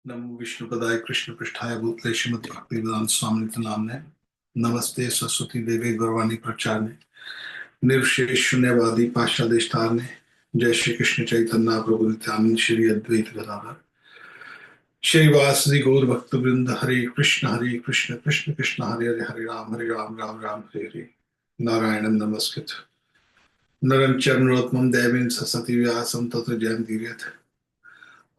नमो विष्णुपदाय कृष्ण पृष्ठाय भूतले श्रीमद् भक्तिवेदांत स्वामी नामने। नमस्ते सरस्वती देवी गौरवाणी प्रचारने निर्विशेष शून्यवादी पाशादेशतारने। जय श्री कृष्ण चैतन्य प्रभु नित्यानंद श्री अद्वैत गदाधर श्रीवासदि गौर भक्त वृंद। हरे कृष्ण कृष्ण कृष्ण हरे हरे, हरे राम राम राम हरे हरे। नारायणं नमस्कृत नरं चैव नरोत्तमं देवीं सरस्वती व्यासं ततो जयन्तीर्यत्।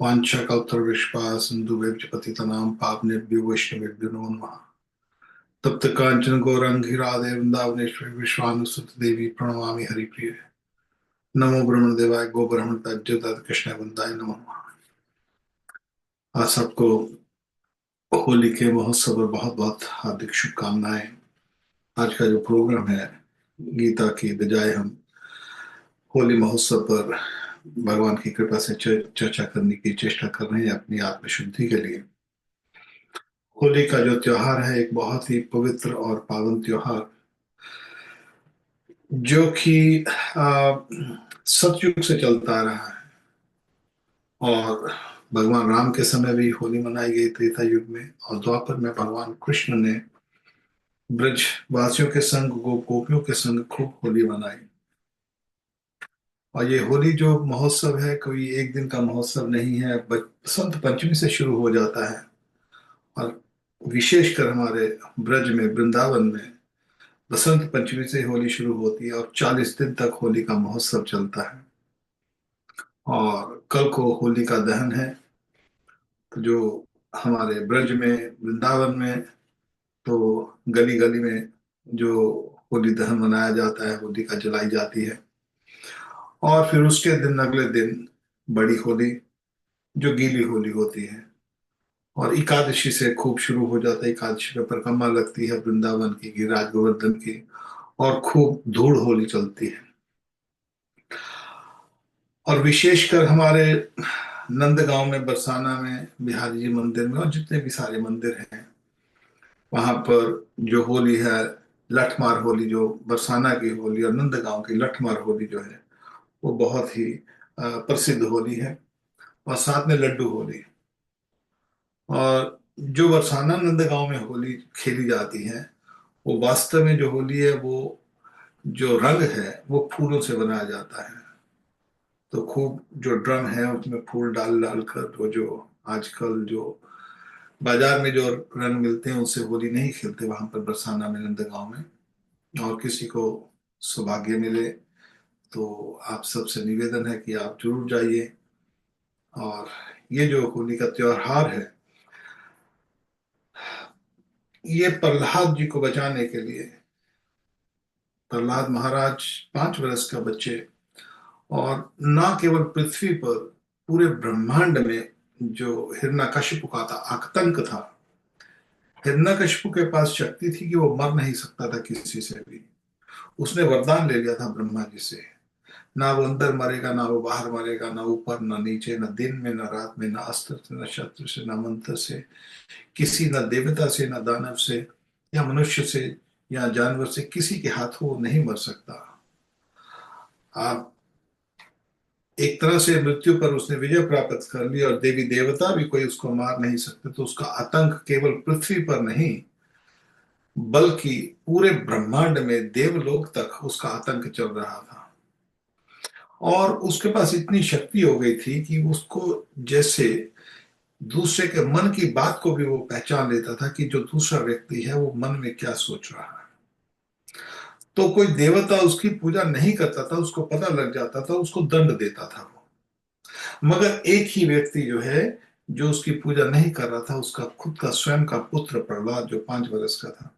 वाञ्छाकल्पतरुश्च सिन्धुभ्यो पतितानां पावनेभ्यो वैष्णवेभ्यो नमो नमः। तप्त कांचन गौरांगी राधे वृंदावनेश्वरी विश्वानुसुत देवी प्रणमामि हरिप्रिये। नमो ब्रह्मदेवाय गो ब्राह्मण तज्जोत कृष्ण वंदाय नमो नमः। आज सबको होली के महोत्सव पर बहुत बहुत हार्दिक शुभकामनाएं। आज का जो प्रोग्राम है, गीता की बजाय हम होली महोत्सव पर भगवान की कृपा से चर्चा करने की चेष्टा कर रहे हैं अपनी आत्मशुद्धि के लिए। होली का जो त्योहार है एक बहुत ही पवित्र और पावन त्योहार, जो कि सतयुग से चलता आ रहा है। और भगवान राम के समय भी होली मनाई गई त्रेता युग में, और द्वापर में भगवान कृष्ण ने ब्रज वासियों के संग गोपियों के संग खूब होली मनाई। और ये होली जो महोत्सव है कोई एक दिन का महोत्सव नहीं है, बसंत पंचमी से शुरू हो जाता है। और विशेषकर हमारे ब्रज में वृंदावन में बसंत पंचमी से होली शुरू होती है और 40 दिन तक होली का महोत्सव चलता है। और कल को होली का दहन है। तो जो हमारे ब्रज में वृंदावन में तो गली गली में जो होली दहन मनाया जाता है, होली का जलाई जाती है। और फिर उसके दिन अगले दिन बड़ी होली जो गीली होली होती है, और एकादशी से खूब शुरू हो जाता है। एकादशी पे परिक्रमा लगती है वृंदावन की, गिरिराज गोवर्धन की, और खूब धूड़ होली चलती है। और विशेषकर हमारे नंदगांव में, बरसाना में, बिहारी जी मंदिर में, और जितने भी सारे मंदिर हैं वहां पर जो होली है, लठमार होली, जो बरसाना की होली और नंदगांव की लठमार होली जो है वो बहुत ही प्रसिद्ध होली है। और साथ में लड्डू होली। और जो बरसाना नंदगांव में होली खेली जाती है वो वास्तव में जो होली है वो जो रंग है वो फूलों से बनाया जाता है। तो खूब जो ड्रम है उसमें फूल डाल डाल कर, वो जो आजकल जो बाजार में जो रंग मिलते हैं उससे होली नहीं खेलते वहां पर बरसाना में, नंदगांव में। और किसी को सौभाग्य मिले तो आप सबसे निवेदन है कि आप जरूर जाइए। और ये जो होली का त्योहार है, ये प्रहलाद जी को बचाने के लिए, प्रहलाद महाराज 5 वर्ष का बच्चे, और ना केवल पृथ्वी पर, पूरे ब्रह्मांड में जो हिरण्यकशिपु का था आतंक था। हिरण्यकशिपु के पास शक्ति थी कि वो मर नहीं सकता था किसी से भी। उसने वरदान ले लिया था ब्रह्मा जी से, ना वो अंदर मरेगा, ना वो बाहर मरेगा, ना ऊपर ना नीचे, ना दिन में ना रात में, ना अस्त्र से ना शस्त्र से ना मंत्र से, किसी ना देवता से ना दानव से या मनुष्य से या जानवर से, किसी के हाथों वो नहीं मर सकता। आप एक तरह से मृत्यु पर उसने विजय प्राप्त कर ली, और देवी देवता भी कोई उसको मार नहीं सकते। तो उसका आतंक केवल पृथ्वी पर नहीं बल्कि पूरे ब्रह्मांड में, देवलोक तक उसका आतंक चल रहा था। और उसके पास इतनी शक्ति हो गई थी कि उसको जैसे दूसरे के मन की बात को भी वो पहचान लेता था कि जो दूसरा व्यक्ति है वो मन में क्या सोच रहा है। तो कोई देवता उसकी पूजा नहीं करता था, उसको पता लग जाता था, उसको दंड देता था वो। मगर एक ही व्यक्ति जो है, जो उसकी पूजा नहीं कर रहा था, उसका खुद का स्वयं का पुत्र प्रहलाद जो 5 वर्ष का था।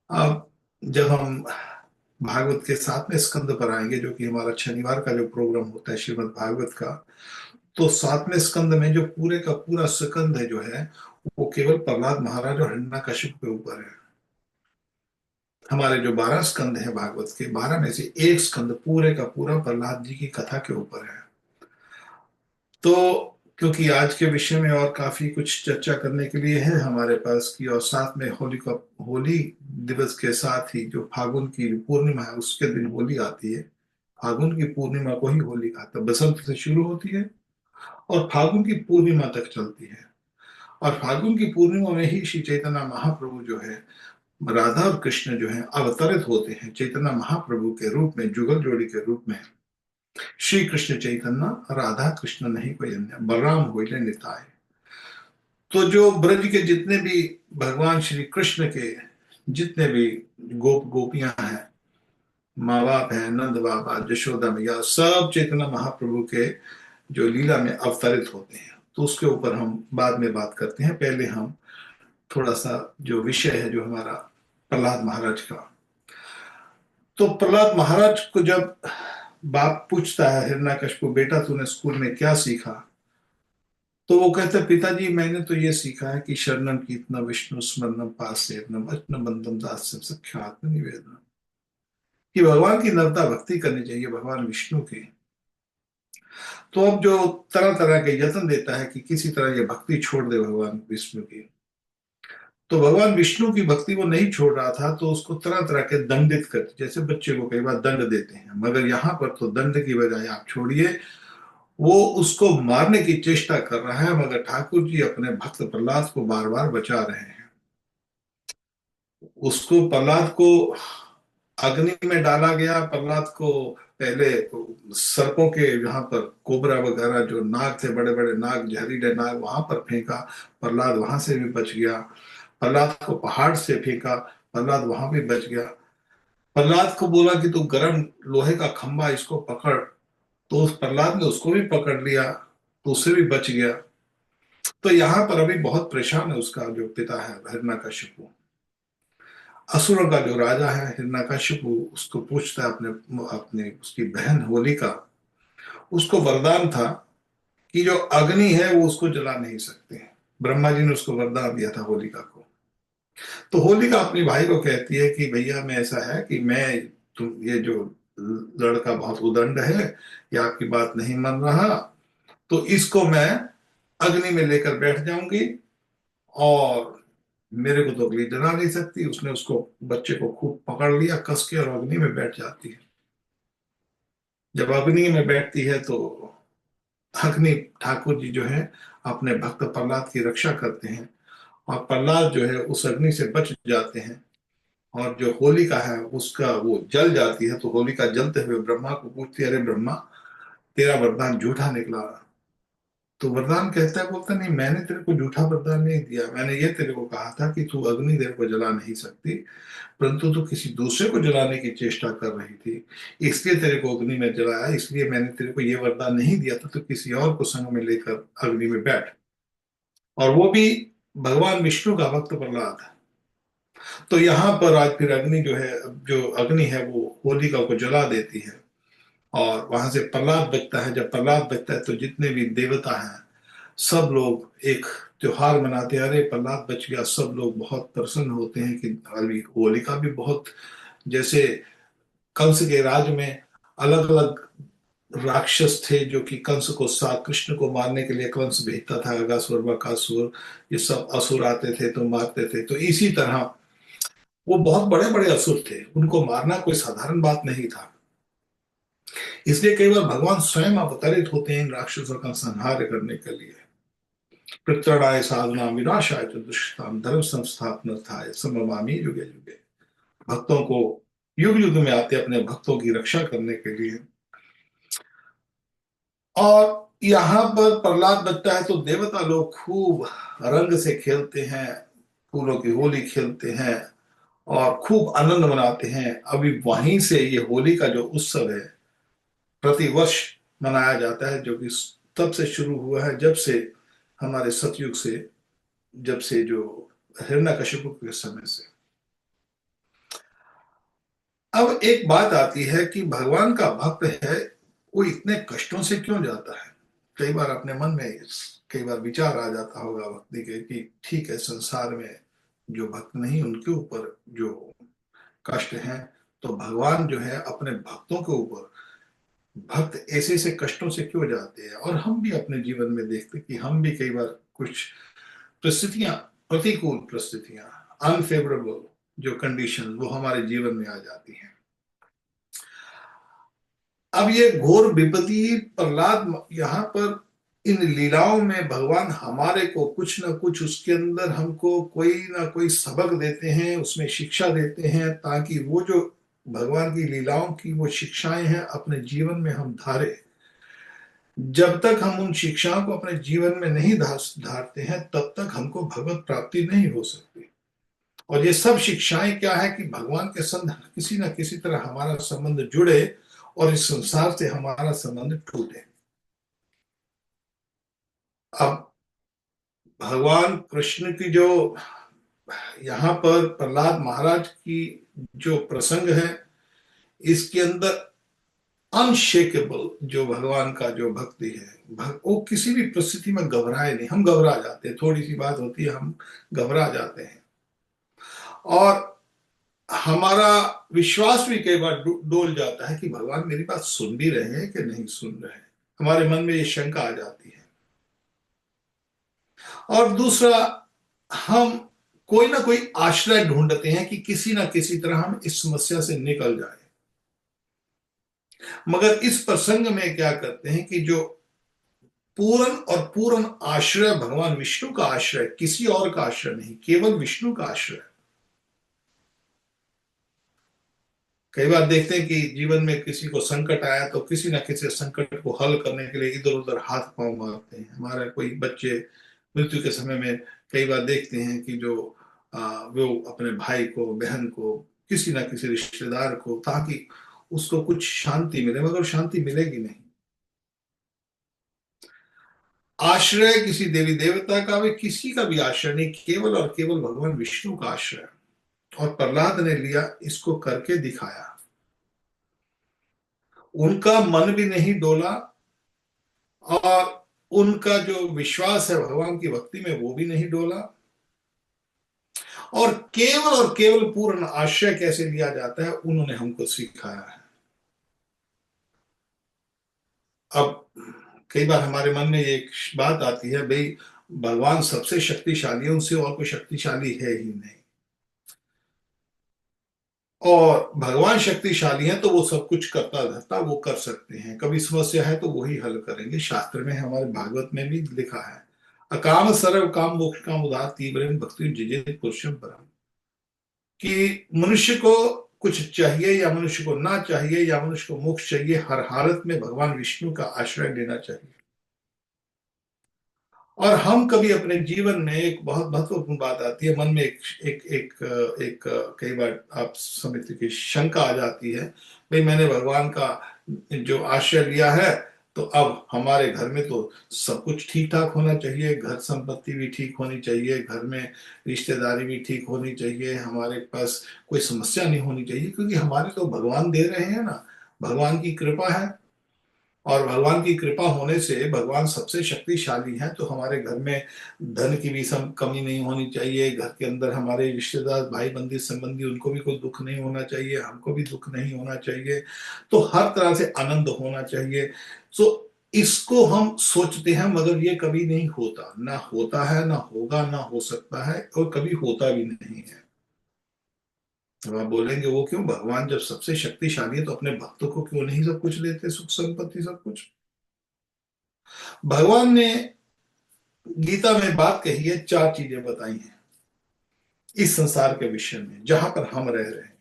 अब जब हम भागवत के 7वें स्कंद पर आएंगे, जो कि हमारा शनिवार का जो प्रोग्राम होता है श्रीमद् भागवत का, तो 7वें स्कंद में जो पूरे का पूरा स्कंद है जो है वो केवल प्रहलाद महाराज और हिरण्यकशिपु के ऊपर है। हमारे जो 12 स्कंद है भागवत के, 12 में से एक स्कंद पूरे का पूरा प्रहलाद जी की कथा के ऊपर है। तो क्योंकि आज के विषय में और काफी कुछ चर्चा करने के लिए है हमारे पास की, और साथ में होली दिवस के साथ ही जो फागुन की पूर्णिमा है उसके दिन होली आती है। फागुन की पूर्णिमा को ही होली कहते हैं, बसंत से शुरू होती है और फागुन की पूर्णिमा तक चलती है। और फागुन की पूर्णिमा में ही श्री चैतन्य महाप्रभु जो है, राधा और कृष्ण जो है अवतरित होते हैं चैतन्य महाप्रभु के रूप में, जुगल जोड़ी के रूप में। श्री कृष्ण चैतन्य राधा कृष्ण नहीं कोई अन्य, बलराम होइले निताय। तो जो ब्रज के जितने भी भगवान श्री कृष्ण के जितने भी गोपियां हैं, माँ बाप है, नंद बाबा, जशोदा मैया, सब चैतन्य महाप्रभु के जो लीला में अवतरित होते हैं। तो उसके ऊपर हम बाद में बात करते हैं। पहले हम थोड़ा सा जो विषय है जो हमारा प्रहलाद महाराज का। तो प्रहलाद महाराज को जब बाप पूछता है हिरण्यकशिपु, बेटा तूने स्कूल में क्या सीखा? तो वो कहते हैं, पिताजी मैंने तो ये सीखा है कि शरणम कीर्तनम विष्णु स्मरणम पासेवनम अच्युतम बंदम दास्यम सख्यात्म निवेदनम, कि भगवान की नर्मदा भक्ति करनी चाहिए, भगवान विष्णु की। तो अब जो तरह तरह के यत्न देता है कि किसी तरह ये भक्ति छोड़ दे भगवान विष्णु की, तो भगवान विष्णु की भक्ति वो नहीं छोड़ रहा था, तो उसको तरह तरह के दंडित करते, जैसे बच्चे को कई बार दंड देते हैं, मगर यहाँ पर तो दंड की बजाय आप छोड़िए, वो उसको मारने की चेष्टा कर रहा है, मगर ठाकुर जी अपने भक्त प्रहलाद को बार बार बचा रहे हैं। उसको, प्रहलाद को अग्नि में डाला गया, प्रहलाद को पहले सर्पों के यहाँ पर कोबरा वगैरह जो नाग थे, बड़े बड़े नाग, जहरीले नाग, वहां पर फेंका, प्रहलाद वहां से भी बच गया। प्रहलाद को पहाड़ से फेंका, प्रहलाद वहां भी बच गया। प्रहलाद को बोला कि तू गर्म लोहे का खंभा इसको पकड़, तो उस प्रहलाद ने उसको भी पकड़ लिया, तो उससे भी बच गया। तो यहाँ पर अभी बहुत परेशान है उसका जो पिता है हिरण्यकशिपु। असुरों का जो राजा है हिरण्यकशिपु, उसको पूछता है अपने अपने उसकी बहन होलिका, उसको वरदान था कि जो अग्नि है वो उसको जला नहीं सकते। ब्रह्मा जी ने उसको वरदान दिया था होलिका को। तो होलिका अपने भाई को कहती है कि भैया मैं, ऐसा है कि मैं, तुम ये जो लड़का बहुत उदंड है, ये आपकी बात नहीं मान रहा, तो इसको मैं अग्नि में लेकर बैठ जाऊंगी, और मेरे को तो अग्नि जला नहीं सकती। उसने उसको, बच्चे को खूब पकड़ लिया कस के, और अग्नि में बैठ जाती है। जब अग्नि में बैठती है तो अग्नि, ठाकुर जी जो है अपने भक्त प्रहलाद की रक्षा करते हैं, और प्रहलाद जो है उस अग्नि से बच जाते हैं। और जो होलिका है उसका वो जल जाती है, तो होलिका जलते हुए ब्रह्मा को पूछती है, अरे ब्रह्मा, तेरा वरदान झूठा निकला। तो वरदान कहता है, बोलता नहीं, मैंने तेरे को झूठा वरदान नहीं दिया, मैंने ये तेरे को कहा था कि तू अग्नि तेरे को जला नहीं सकती, परंतु तू किसी दूसरे को जलाने की चेष्टा कर रही थी, इसलिए तेरे को अग्नि में जलाया, इसलिए मैंने तेरे को ये वरदान नहीं दिया था, तो किसी और को संग में लेकर अग्नि में बैठ। और वो भी भगवान विष्णु का भक्त प्रहलाद है। तो यहाँ पर आज फिर अग्नि जो है, जो अग्नि है वो होलिका को जला देती है, और वहां से प्रहलाद बचता है। जब प्रहलाद बचता है तो जितने भी देवता हैं सब लोग एक त्योहार मनाते हैं, अरे प्रहलाद बच गया, सब लोग बहुत प्रसन्न होते हैं कि अभी होलिका भी बहुत, जैसे कंस के राज में अलग अलग राक्षस थे जो कि कंस को, सा कृष्ण को मारने के लिए कंस भेजता था, अगासुर बकासुर, ये सब असुर आते थे तो मारते थे। तो इसी तरह वो बहुत बड़े बड़े असुर थे, उनको मारना कोई साधारण बात नहीं था। इसलिए कई बार भगवान स्वयं अवतरित होते हैं इन राक्षसों का संहार करने के लिए। प्रत्यणाय साधना विनाशाय च दुष्टाम धर्म संस्थापनार्थाय संभवामि युगे युगे। भक्तों को युग युग में आते अपने भक्तों की रक्षा करने के लिए। और यहाँ पर प्रहलाद बचता है तो देवता लोग खूब रंग से खेलते हैं, फूलों की होली खेलते हैं, और खूब आनंद मनाते हैं। अभी वहीं से ये होली का जो उत्सव है प्रतिवर्ष मनाया जाता है, जो कि तब से शुरू हुआ है जब से हमारे सतयुग से, जब से जो हिरण्यकशिपु के समय से। अब एक बात आती है कि भगवान का भक्त है, वो इतने कष्टों से क्यों जाता है? कई बार अपने मन में कई बार विचार आ जाता होगा भक्ति के कि ठीक है, संसार में जो भक्त नहीं उनके ऊपर जो कष्ट हैं, तो भगवान जो है अपने भक्तों के ऊपर, भक्त ऐसे ऐसे कष्टों से क्यों जाते हैं? और हम भी अपने जीवन में देखते कि हम भी कई बार कुछ परिस्थितियां, प्रतिकूल परिस्थितियां, अनफेवरेबल जो कंडीशन वो हमारे जीवन में आ जाती हैं। अब ये घोर विपत्ति प्रहलाद यहाँ पर इन लीलाओं में भगवान हमारे को कुछ ना कुछ उसके अंदर हमको कोई ना कोई सबक देते हैं, उसमें शिक्षा देते हैं, ताकि वो जो भगवान की लीलाओं की वो शिक्षाएं हैं अपने जीवन में हम धारे। जब तक हम उन शिक्षाओं को अपने जीवन में नहीं धारते हैं, तब तक हमको भगवत प्राप्ति नहीं हो सकती। और ये सब शिक्षाएं क्या है कि भगवान के संग किसी न किसी तरह हमारा संबंध जुड़े और इस संसार से हमारा संबंध टूटे। अब भगवान कृष्ण की जो यहाँ पर प्रहलाद महाराज की जो प्रसंग है, इसके अंदर अनशेकेबल जो भगवान का जो भक्ति है, वो किसी भी परिस्थिति में घबराए नहीं। हम घबरा जाते हैं, थोड़ी सी बात होती है हम घबरा जाते हैं, और हमारा विश्वास भी कई बार डोल जाता है कि भगवान मेरी बात सुन भी रहे हैं कि नहीं सुन रहे हैं। हमारे मन में ये शंका आ जाती है। और दूसरा, हम कोई ना कोई आश्रय ढूंढते हैं कि किसी ना किसी तरह हम इस समस्या से निकल जाए। मगर इस प्रसंग में क्या करते हैं कि जो पूर्ण और पूर्ण आश्रय भगवान विष्णु का आश्रय, किसी और का आश्रय नहीं, केवल विष्णु का आश्रय। कई बार देखते हैं कि जीवन में किसी को संकट आया तो किसी ना किसी संकट को हल करने के लिए इधर उधर हाथ पांव मारते हैं। हमारे कोई बच्चे मृत्यु के समय में कई बार देखते हैं कि जो वो अपने भाई को, बहन को, किसी ना किसी रिश्तेदार को, ताकि उसको कुछ शांति मिले, मगर शांति मिलेगी नहीं। आश्रय किसी देवी देवता का भी, किसी का भी आश्रय नहीं, केवल और केवल भगवान विष्णु का आश्रय। और प्रहलाद ने लिया, इसको करके दिखाया। उनका मन भी नहीं डोला, और उनका जो विश्वास है भगवान की भक्ति में वो भी नहीं डोला। और केवल पूर्ण आश्रय कैसे लिया जाता है, उन्होंने हमको सिखाया है। अब कई बार हमारे मन में एक बात आती है, भाई भगवान सबसे शक्तिशाली है, उनसे और कोई शक्तिशाली है ही नहीं। और भगवान शक्तिशाली है तो वो सब कुछ करता धरता वो कर सकते हैं। कभी समस्या है तो वही हल करेंगे। शास्त्र में, हमारे भागवत में भी लिखा है, अकाम सर्व काम मोक्ष काम उदार तीव्र भक्ति जिजेत पुरुषम परम। कि मनुष्य को कुछ चाहिए या मनुष्य को ना चाहिए, या मनुष्य को मोक्ष चाहिए, हर हालत में भगवान विष्णु का आश्रय लेना चाहिए। और हम कभी अपने जीवन में, एक बहुत महत्वपूर्ण बात आती है मन में, एक कई बार आप समझते कि शंका आ जाती है, भाई मैंने भगवान का जो आश्रय लिया है, तो अब हमारे घर में तो सब कुछ ठीक ठाक होना चाहिए, घर संपत्ति भी ठीक होनी चाहिए, घर में रिश्तेदारी भी ठीक होनी चाहिए, हमारे पास कोई समस्या नहीं होनी चाहिए, क्योंकि हमारे तो भगवान दे रहे हैं ना, भगवान की कृपा है। और भगवान की कृपा होने से, भगवान सबसे शक्तिशाली हैं, तो हमारे घर में धन की भी सम कमी नहीं होनी चाहिए। घर के अंदर हमारे रिश्तेदार, भाई बंदी संबंधी, उनको भी कोई दुख नहीं होना चाहिए, हमको भी दुख नहीं होना चाहिए। तो हर तरह से आनंद होना चाहिए। सो इसको हम सोचते हैं, मगर ये कभी नहीं होता, ना होता है, ना होगा, ना हो सकता है, और कभी होता भी नहीं है। अब आप बोलेंगे वो क्यों, भगवान जब सबसे शक्तिशाली है तो अपने भक्तों को क्यों नहीं सब कुछ देते, सुख संपत्ति सब कुछ। भगवान ने गीता में बात कही है, चार चीजें बताई हैं इस संसार के विषय में जहां पर हम रह रहे हैं।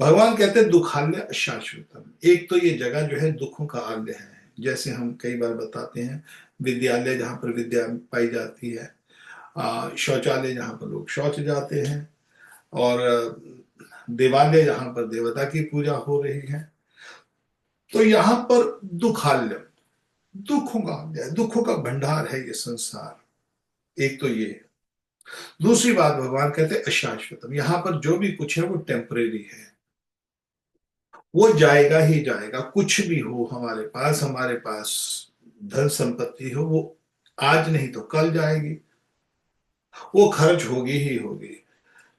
भगवान कहते हैं दुखालय अशाश्वतम। एक तो ये जगह जो है दुखों का आलय है। जैसे हम कई बार बताते हैं, विद्यालय जहां पर विद्या पाई जाती है, शौचालय जहां पर लोग शौच जाते हैं, और देवालय जहां पर देवता की पूजा हो रही है। तो यहां पर दुखालय, दुखों का आलय, दुखों का भंडार है ये संसार। एक तो ये। दूसरी बात, भगवान कहते हैं अशाश्वतम, यहां पर जो भी कुछ है वो टेम्परेरी है, वो जाएगा ही जाएगा। कुछ भी हो हमारे पास धन संपत्ति हो, वो आज नहीं तो कल जाएगी, वो खर्च होगी ही होगी।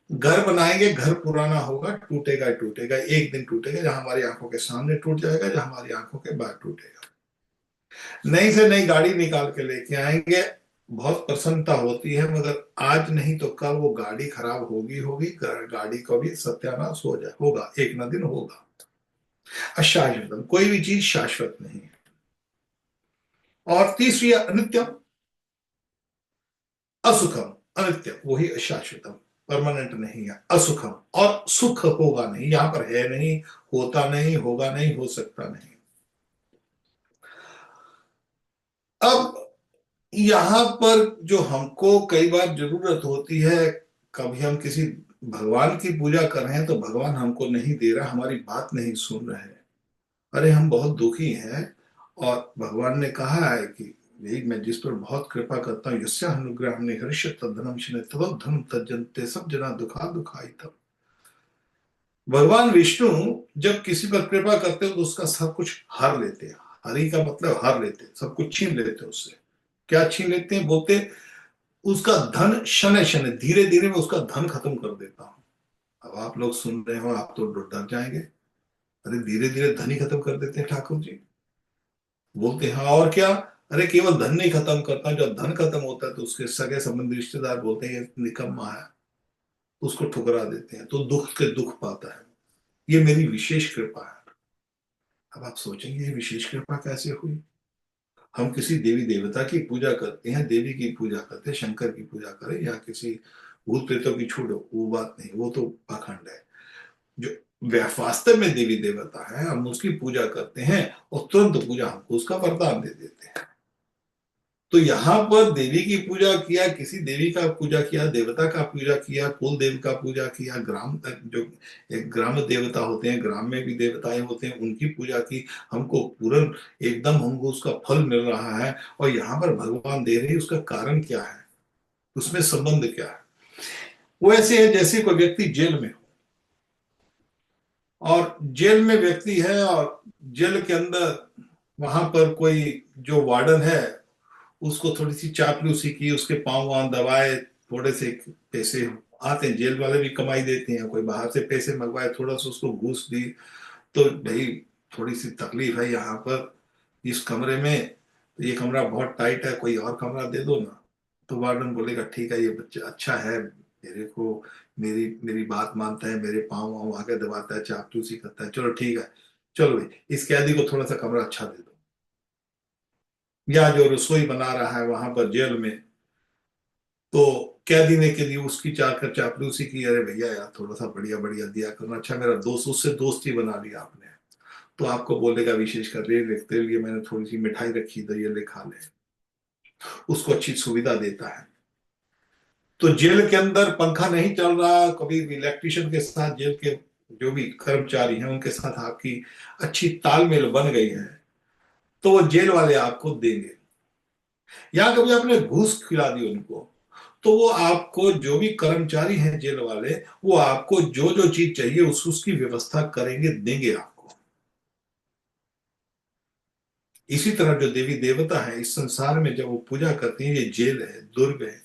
घर बनाएंगे, घर पुराना होगा, टूटेगा टूटेगा, एक दिन टूटेगा, जहां हमारी आंखों के सामने टूट जाएगा, जहां हमारी आंखों के बाहर टूटेगा। नई से नई गाड़ी निकाल के लेके आएंगे, बहुत प्रसन्नता होती है, मगर आज नहीं तो कल वो गाड़ी खराब होगी होगी, गाड़ी को भी सत्यानाश हो जाए, होगा, एक ना दिन होगा। अशाश्वत, कोई भी चीज शाश्वत नहीं है। और तीसरी है अनित्यम, असुखम। अनित्य वही अशाश्वतम, परमानेंट नहीं है, असुखम, और सुख होगा नहीं, यहां पर है नहीं, होता नहीं, होगा नहीं, हो सकता नहीं। अब यहां पर जो हमको कई बार जरूरत होती है, कभी हम किसी भगवान की पूजा कर रहे हैं तो भगवान हमको नहीं दे रहा, हमारी बात नहीं सुन रहे हैं, अरे हम बहुत दुखी हैं, और भगवान ने कहा है कि यही मैं जिस पर बहुत कृपा करता हूँ, यस्या अनुग्रह ने हर्ष तद्धनम शने तव धन तज्जन्ते सब जना दुखा दुखाई तब। भगवान विष्णु जब किसी पर कृपा करते हो तो उसका सब कुछ हर लेते हैं। हरि का मतलब हर लेते हैं, सब कुछ छीन लेते हैं उससे। क्या छीन लेते हैं? बोलते उसका धन शनै शनै, धीरे धीरे मैं उसका धन खत्म कर देता हूं। अब आप लोग सुन रहे हो, आप तो डर जाएंगे, अरे धीरे धीरे धन ही खत्म कर देते हैं ठाकुर जी। बोलते हैं हाँ और क्या? अरे केवल धन नहीं खत्म करता, जब धन खत्म होता है तो उसके सगे संबंधी रिश्तेदार बोलते हैं ये निकम्मा है, उसको ठुकरा देते हैं, तो दुख के दुख पाता है। ये मेरी विशेष कृपा है। अब आप सोचेंगे ये विशेष कृपा कैसे हुई? हम किसी देवी देवता की पूजा करते हैं, देवी की पूजा करते हैं, शंकर की पूजा करें या किसी भूत प्रेतों की, छोड़ो वो बात नहीं, वो तो पाखंड है। जो वास्तव में देवी देवता है, हम उसकी पूजा करते हैं और तुरंत पूजा हमको उसका वरदान दे देते हैं। तो यहाँ पर देवी की पूजा किया, किसी देवी का पूजा किया, देवता का पूजा किया, कुल देव का पूजा किया, ग्राम जो एक ग्राम देवता होते हैं, ग्राम में भी देवताएं होते हैं, उनकी पूजा की, हमको पूर्ण एकदम हमको उसका फल मिल रहा है। और यहाँ पर भगवान दे रहे हैं, उसका कारण क्या है, उसमें संबंध क्या है? वो ऐसे है जैसे कोई व्यक्ति जेल में हो, और जेल में व्यक्ति है, और जेल के अंदर वहां पर कोई जो वार्डन है, उसको थोड़ी सी चापलूसी की, उसके पांव वांव दबाए, थोड़े से पैसे आते हैं, जेल वाले भी कमाई देते हैं, कोई बाहर से पैसे मंगवाए, थोड़ा सा उसको घूस दी, तो भाई थोड़ी सी तकलीफ है यहाँ पर इस कमरे में, तो ये कमरा बहुत टाइट है, कोई और कमरा दे दो ना। तो वार्डन बोलेगा ठीक है, ये बच्चा अच्छा है, मेरे को मेरी मेरी बात मानता है, मेरे पाँव वाँव आके दबाता है, चापलूसी करता है, चलो ठीक है, चलो भाई इस कैदी को थोड़ा सा कमरा अच्छा दे दो। या जो रसोई बना रहा है वहां पर जेल में, तो कैदी ने के लिए उसकी चाकर चापलूसी की, अरे भैया यार थोड़ा सा बढ़िया बढ़िया दिया करना, अच्छा मेरा दोस्त, उससे दोस्ती बना लिया आपने, तो आपको बोलेगा विशेष कर ये लिखते लिए मैंने थोड़ी सी मिठाई रखी, तो ये ले खा ले, उसको अच्छी सुविधा देता है। तो जेल के अंदर पंखा नहीं चल रहा, कभी इलेक्ट्रिशियन के साथ जेल के जो भी कर्मचारी हैं उनके साथ आपकी अच्छी तालमेल बन गई है, तो वो जेल वाले आपको देंगे। या कभी आपने घूस खिला दी उनको, तो वो आपको, जो भी कर्मचारी हैं जेल वाले, वो आपको जो जो चीज चाहिए उसकी व्यवस्था करेंगे, देंगे आपको। इसी तरह जो देवी देवता है इस संसार में, जब वो पूजा करते हैं, ये जेल है, दुर्ग है,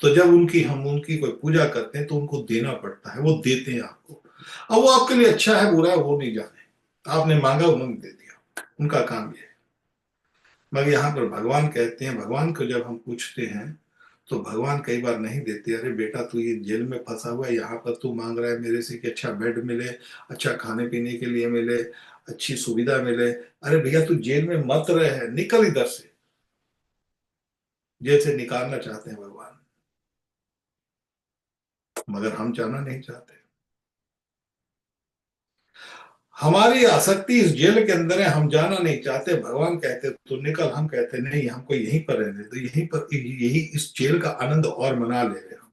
तो जब हम उनकी कोई पूजा करते हैं तो उनको देना पड़ता है, वो देते हैं आपको। अब वो आपके लिए अच्छा है बुरा है वो नहीं जाने, आपने मांगा उन्होंने दे दिया, उनका काम ये है। मगर यहाँ पर भगवान कहते हैं, भगवान को जब हम पूछते हैं तो भगवान कई बार नहीं देते, अरे बेटा तू ये जेल में फंसा हुआ है, यहाँ पर तू मांग रहा है मेरे से कि अच्छा बेड मिले, अच्छा खाने पीने के लिए मिले, अच्छी सुविधा मिले, अरे भैया तू जेल में मत रहे, निकल इधर से। जेल से निकालना चाहते हैं भगवान, मगर हम जाना नहीं चाहते। हमारी आसक्ति इस जेल के अंदर है, हम जाना नहीं चाहते, भगवान कहते तो निकल, हम कहते नहीं हमको यहीं पर रहने, तो यहीं पर यही इस जेल का आनंद और मना ले रहे हम।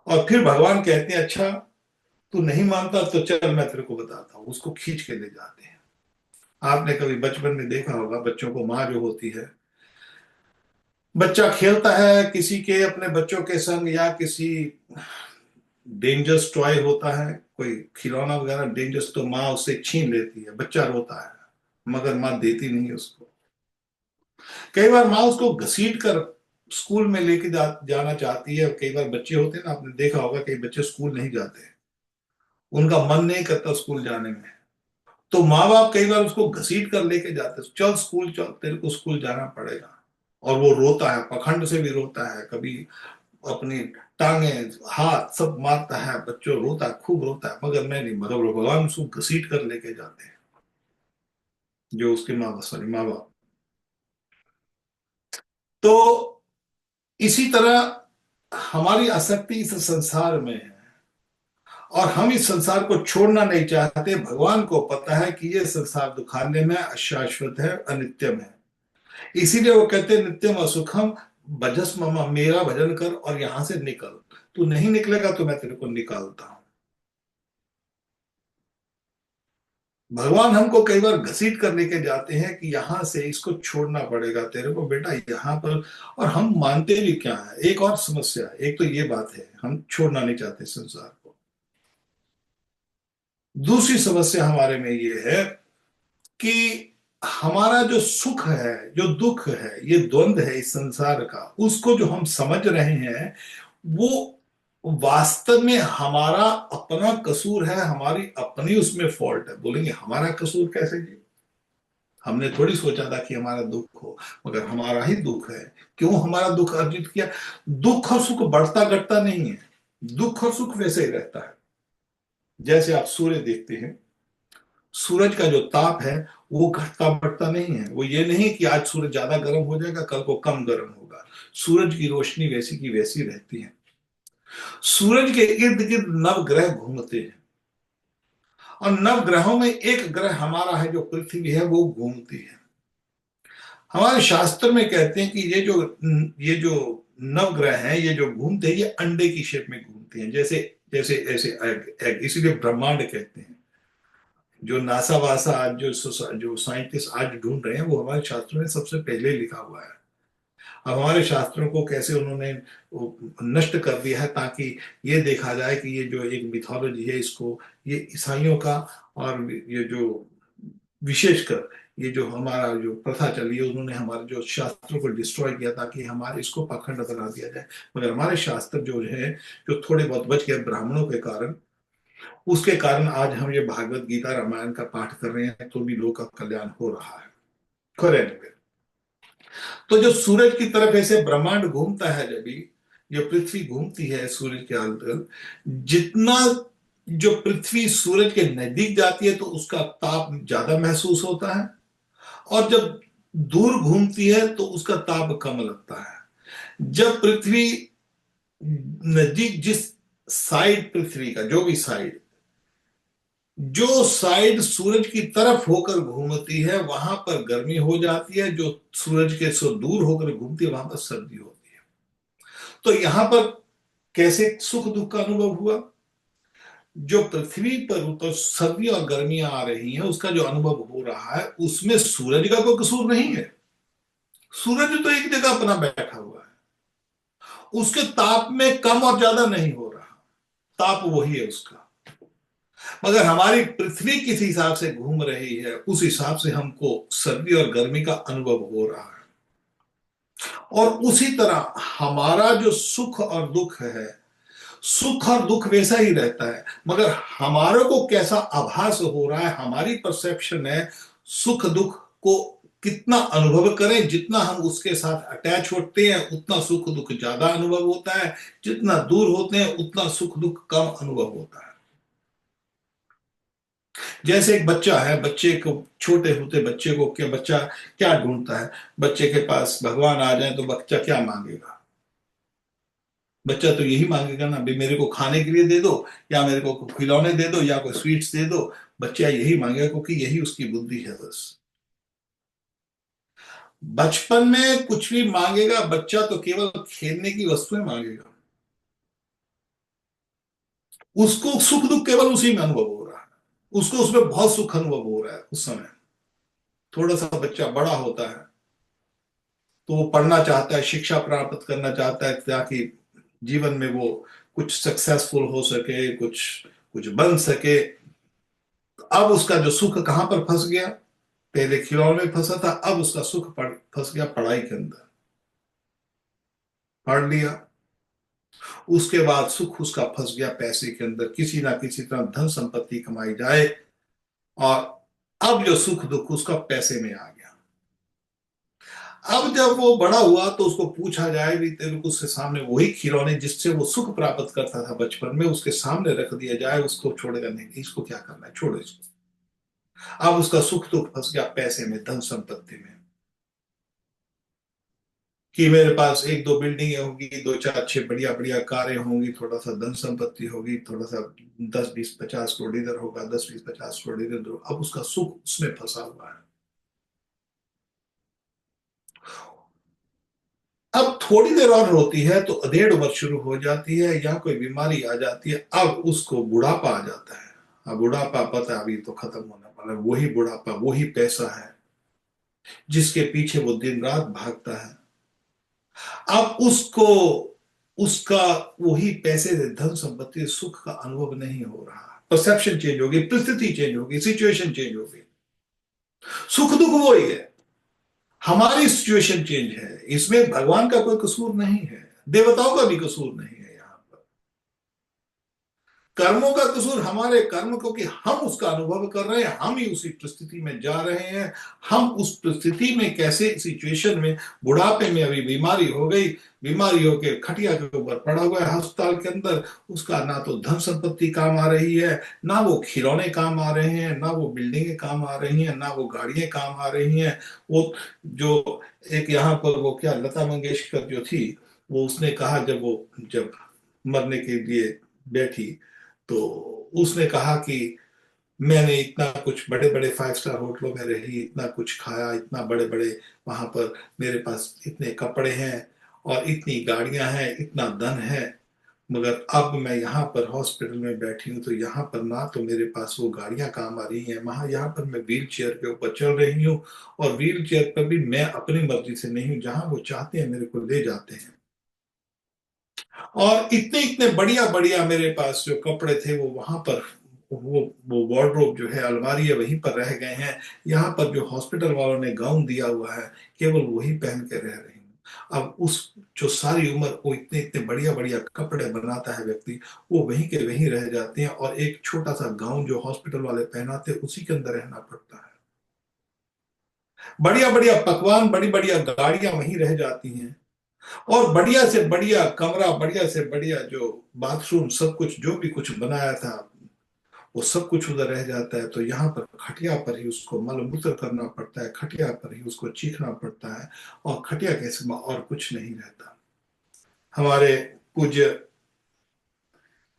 और फिर भगवान कहते हैं अच्छा तू नहीं मानता तो चल मैं तेरे को बताता हूँ, उसको खींच के ले जाते हैं। आपने कभी बचपन में देखा होगा, बच्चों को माँ जो होती है, बच्चा खेलता है किसी के अपने बच्चों के संग, या किसी डेंजरस टॉय होता है, कोई खिलौना वगैरह डेंजरस, तो माँ उससे छीन लेती है, बच्चा रोता है, मगर माँ देती नहीं है उसको। कई बार माँ उसको घसीट कर स्कूल में लेके जाना चाहती है। कई बार बच्चे होते हैं ना, आपने देखा होगा, कई बच्चे स्कूल नहीं जाते, उनका मन नहीं करता स्कूल जाने में, तो माँ बाप कई बार उसको घसीट कर लेके जाते, चल स्कूल चल, तेरे को स्कूल जाना पड़ेगा। और वो रोता है, पखंड से भी रोता है, कभी अपनी टांगे हाथ सब मारता है, बच्चों रोता है, खूब रोता है, मगर मैं नहीं, मगर भगवान उसको घसीट कर लेके जाते हैं, जो उसके माँ बाप, सॉरी माँ बाप। तो इसी तरह हमारी आसक्ति इस संसार में है, और हम इस संसार को छोड़ना नहीं चाहते। भगवान को पता है कि ये संसार दुखान्य में, अशाश्वत है, अनित्यम है। इसीलिए वो कहते हैं नित्यम असुखम भजस मम, मेरा भजन कर और यहां से निकल। तू नहीं निकलेगा तो मैं तेरे को निकालता हूं। भगवान हमको कई बार घसीट कर लेके जाते हैं कि यहां से इसको छोड़ना पड़ेगा तेरे को बेटा, यहां पर। और हम मानते भी क्या है। एक और समस्या है, एक तो ये बात है हम छोड़ना नहीं चाहते संसार को। दूसरी समस्या हमारे में ये है कि हमारा जो सुख है, जो दुख है, ये द्वंद है इस संसार का, उसको जो हम समझ रहे हैं वो वास्तव में हमारा अपना कसूर है, हमारी अपनी उसमें फॉल्ट है। बोलेंगे हमारा कसूर कैसे जी? हमने थोड़ी सोचा था कि हमारा दुख हो, मगर हमारा ही दुख है। क्यों हमारा दुख अर्जित किया? दुख और सुख बढ़ता घटता नहीं है, दुख और सुख वैसे ही रहता है। जैसे आप सूर्य देखते हैं, सूरज का जो ताप है वो घटता बढ़ता नहीं है। वो ये नहीं कि आज सूरज ज्यादा गर्म हो जाएगा, कल को कम गर्म होगा। सूरज की रोशनी वैसी की वैसी रहती है। सूरज के इर्द गिर्द नव ग्रह घूमते हैं, और नव ग्रहों में एक ग्रह हमारा है, जो पृथ्वी है, वो घूमती है। हमारे शास्त्र में कहते हैं कि ये जो नव ग्रह हैं, ये जो घूमते हैं, ये अंडे की शेप में घूमते हैं, जैसे जैसे ऐसे एग। इसीलिए ब्रह्मांड कहते हैं। जो नासा वासा आज जो साइंटिस्ट आज ढूंढ रहे हैं, वो हमारे शास्त्रों में सबसे पहले लिखा हुआ है। अब हमारे शास्त्रों को कैसे उन्होंने नष्ट कर दिया है, ताकि ये देखा जाए कि ये जो एक मिथोलॉजी है, इसको, ये ईसाइयों का, और ये जो विशेषकर ये जो हमारा जो प्रथा चली है, उन्होंने हमारे जो शास्त्रों को डिस्ट्रॉय किया ताकि हमारे इसको पाखंड बना दिया जाए। मगर हमारे शास्त्र जो है, जो थोड़े बहुत बच गए ब्राह्मणों के कारण, उसके कारण आज हम ये भागवत गीता रामायण का पाठ कर रहे हैं, तो भी लोग का कल्याण हो रहा है। करेक्ट। तो जो सूरज की तरफ ऐसे ब्रह्मांड घूमता है, जब भी जो पृथ्वी घूमती है सूरज के आलतल, जितना जो पृथ्वी सूरज के नजदीक जाती है तो उसका ताप ज्यादा महसूस होता है, और जब दूर घूमती है तो उसका ताप कम लगता है। जब पृथ्वी नजदीक, जिस साइड पृथ्वी का, जो साइड सूरज की तरफ होकर घूमती है, वहां पर गर्मी हो जाती है। जो सूरज के से दूर होकर घूमती है, वहां पर सर्दी होती है। तो यहां पर कैसे सुख दुख का अनुभव हुआ? जो पृथ्वी पर ऊपर सर्दी और गर्मियां आ रही हैं, उसका जो अनुभव हो रहा है, उसमें सूरज का कोई कसूर नहीं है। सूरज तो एक जगह अपना बैठा हुआ है, उसके ताप में कम और ज्यादा नहीं हो रहा, ताप वही है उसका। मगर हमारी पृथ्वी किस हिसाब से घूम रही है, उस हिसाब से हमको सर्दी और गर्मी का अनुभव हो रहा है। और उसी तरह हमारा जो सुख और दुख है, सुख और दुख वैसा ही रहता है, मगर हमारे को कैसा आभास हो रहा है, हमारी परसेप्शन है। सुख दुख को कितना अनुभव करें, जितना हम उसके साथ अटैच होते हैं, उतना सुख दुख ज्यादा अनुभव होता है। जितना दूर होते हैं, उतना सुख दुख कम अनुभव होता है। जैसे एक बच्चा है, बच्चे को, छोटे होते बच्चे को, क्या बच्चा क्या ढूंढता है? बच्चे के पास भगवान आ जाए तो बच्चा क्या मांगेगा? बच्चा तो यही मांगेगा ना, भाई मेरे को खाने के लिए दे दो, या मेरे को खिलौने दे दो, या कोई स्वीट्स दे दो। बच्चा यही मांगेगा, क्योंकि यही उसकी बुद्धि है बस। बचपन में कुछ भी मांगेगा बच्चा तो केवल खेलने की वस्तुएं मांगेगा। उसको सुख दुख केवल उसी में अनुभव हो रहा है, उसको उसमें बहुत सुख अनुभव हो रहा है उस समय। थोड़ा सा बच्चा बड़ा होता है तो वो पढ़ना चाहता है, शिक्षा प्राप्त करना चाहता है, ताकि जीवन में वो कुछ सक्सेसफुल हो सके, कुछ कुछ बन सके। अब उसका जो सुख कहां पर फंस गया? पहले खिलौने में फंसा था, अब उसका सुख फंस गया पढ़ाई के अंदर। पढ़ लिया, उसके बाद सुख उसका फंस गया पैसे के अंदर, किसी ना किसी तरह धन संपत्ति कमाई जाए। और अब जो सुख दुख उसका पैसे में आ गया। अब जब वो बड़ा हुआ तो उसको पूछा जाए भी, तेरे को उसके सामने वही खिलौने जिससे वो सुख प्राप्त करता था बचपन में, उसके सामने रख दिया जाए, उसको छोड़ेगा नहीं। इसको क्या करना है, छोड़ो इसको। अब उसका सुख दुख फंस गया पैसे में, धन संपत्ति में। कि मेरे पास एक दो बिल्डिंगें होंगी, दो चार छह बढ़िया बढ़िया कारें होंगी, थोड़ा सा धन संपत्ति होगी, थोड़ा सा 10 20 50 करोड़ इधर होगा, 10 20 50 करोड़ इधर होगा। अब उसका सुख उसमें फंसा हुआ है। अब थोड़ी देर और होती है तो अधेड़ उम्र शुरू हो जाती है, या कोई बीमारी आ जाती है, अब उसको बुढ़ापा आ जाता है। अब बुढ़ापा पता है अभी तो खत्म होने वाला है, वही बुढ़ापा वही पैसा है जिसके पीछे वो दिन रात भागता है। अब उसको उसका वही पैसे से, धन संपत्ति से सुख का अनुभव नहीं हो रहा। परसेप्शन चेंज होगी, परिस्थिति चेंज होगी, सिचुएशन चेंज होगी। सुख दुख वो ही है, हमारी सिचुएशन चेंज है। इसमें भगवान का कोई कसूर नहीं है, देवताओं का भी कसूर नहीं है। यहाँ पर कर्मों का कसूर हमारे कर्म, क्योंकि हम उसका अनुभव कर रहे हैं, हम ही उसी परिस्थिति में जा रहे हैं। हम उस परिस्थिति में कैसे सिचुएशन में, बुढ़ापे में अभी बीमारी हो गई, बीमारी होके खटिया के ऊपर पड़ा हुआ है अस्पताल के अंदर, उसका ना तो धन संपत्ति काम आ रही है, ना वो खिलौने काम आ रहे हैं, ना वो बिल्डिंगें काम आ रही हैं, ना वो गाड़ियां काम आ रही हैं। वो जो एक यहाँ पर वो क्या लता मंगेशकर जो थी, वो उसने कहा जब मरने के लिए बैठी, तो उसने कहा कि मैंने इतना कुछ बड़े बड़े 5 स्टार होटलों में रही, इतना कुछ खाया, इतना बड़े बड़े वहां पर मेरे पास इतने कपड़े हैं और इतनी गाड़ियां हैं, इतना धन है, मगर अब मैं यहाँ पर हॉस्पिटल में बैठी हूँ तो यहाँ पर ना तो मेरे पास वो गाड़ियां काम आ रही हैं, वहां यहाँ पर मैं व्हील चेयर के ऊपर चल रही हूँ, और व्हील चेयर पर भी मैं अपनी मर्जी से नहीं हूँ, जहां वो चाहते हैं मेरे को ले जाते हैं। और इतने इतने बढ़िया बढ़िया मेरे पास जो कपड़े थे वो वहां पर, वो वार्डरोब जो है, अलमारी है, वहीं पर रह गए हैं। यहाँ पर जो हॉस्पिटल वालों ने गाउन दिया हुआ है, केवल वही पहन के रह रही हूँ। अब उस जो सारी उम्र वो इतने इतने बढ़िया बढ़िया कपड़े बनाता है व्यक्ति, वो वहीं के वहीं रह जाते हैं, और एक छोटा सा गाउन जो हॉस्पिटल वाले पहनाते हैं उसी के अंदर रहना पड़ता है। बढ़िया बढ़िया पकवान, बड़ी बढ़िया गाड़ियां वहीं रह जाती हैं, और बढ़िया से बढ़िया कमरा, बढ़िया से बढ़िया जो बाथरूम, सब कुछ जो भी कुछ बनाया था वो सब कुछ उधर रह जाता है। तो यहाँ पर खटिया पर ही उसको मल मूत्र करना पड़ता है, खटिया पर ही उसको चीखना पड़ता है, और खटिया के सिवा और कुछ नहीं रहता। हमारे पूज्य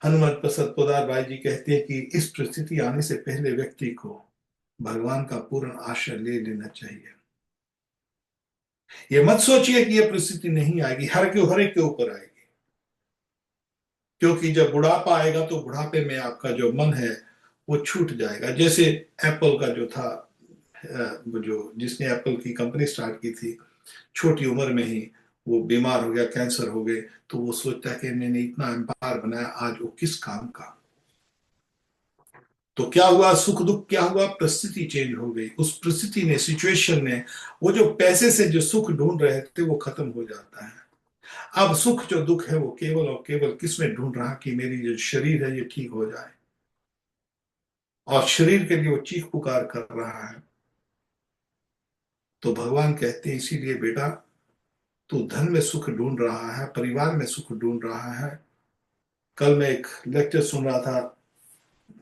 हनुमत प्रसाद पोदार भाई जी कहते हैं कि इस परिस्थिति आने से पहले व्यक्ति को भगवान का पूर्ण आश्रय ले लेना चाहिए। ये मत सोचिए कि ये परिस्थिति नहीं आएगी, हर एक के ऊपर आएगी। क्योंकि जब बुढ़ापा आएगा तो बुढ़ापे में आपका जो मन है वो छूट जाएगा। जैसे एप्पल का जो था, वो जो जिसने एप्पल की कंपनी स्टार्ट की थी, छोटी उम्र में ही वो बीमार हो गया, कैंसर हो गए, तो वो सोचता है कि मैंने इतना एम्पायर बनाया, आज वो किस काम का। तो क्या हुआ, सुख दुख क्या हुआ, परिस्थिति चेंज हो गई, उस परिस्थिति ने, सिचुएशन ने, वो जो पैसे से जो सुख ढूंढ रहे थे वो खत्म हो जाता है। अब सुख जो दुख है वो केवल और केवल किस में ढूंढ रहा, कि मेरी जो शरीर है ये ठीक हो जाए, और शरीर के लिए वो चीख पुकार कर रहा है। तो भगवान कहते हैं इसीलिए बेटा, तू धन में सुख ढूंढ रहा है, परिवार में सुख ढूंढ रहा है। कल मैं एक लेक्चर सुन रहा था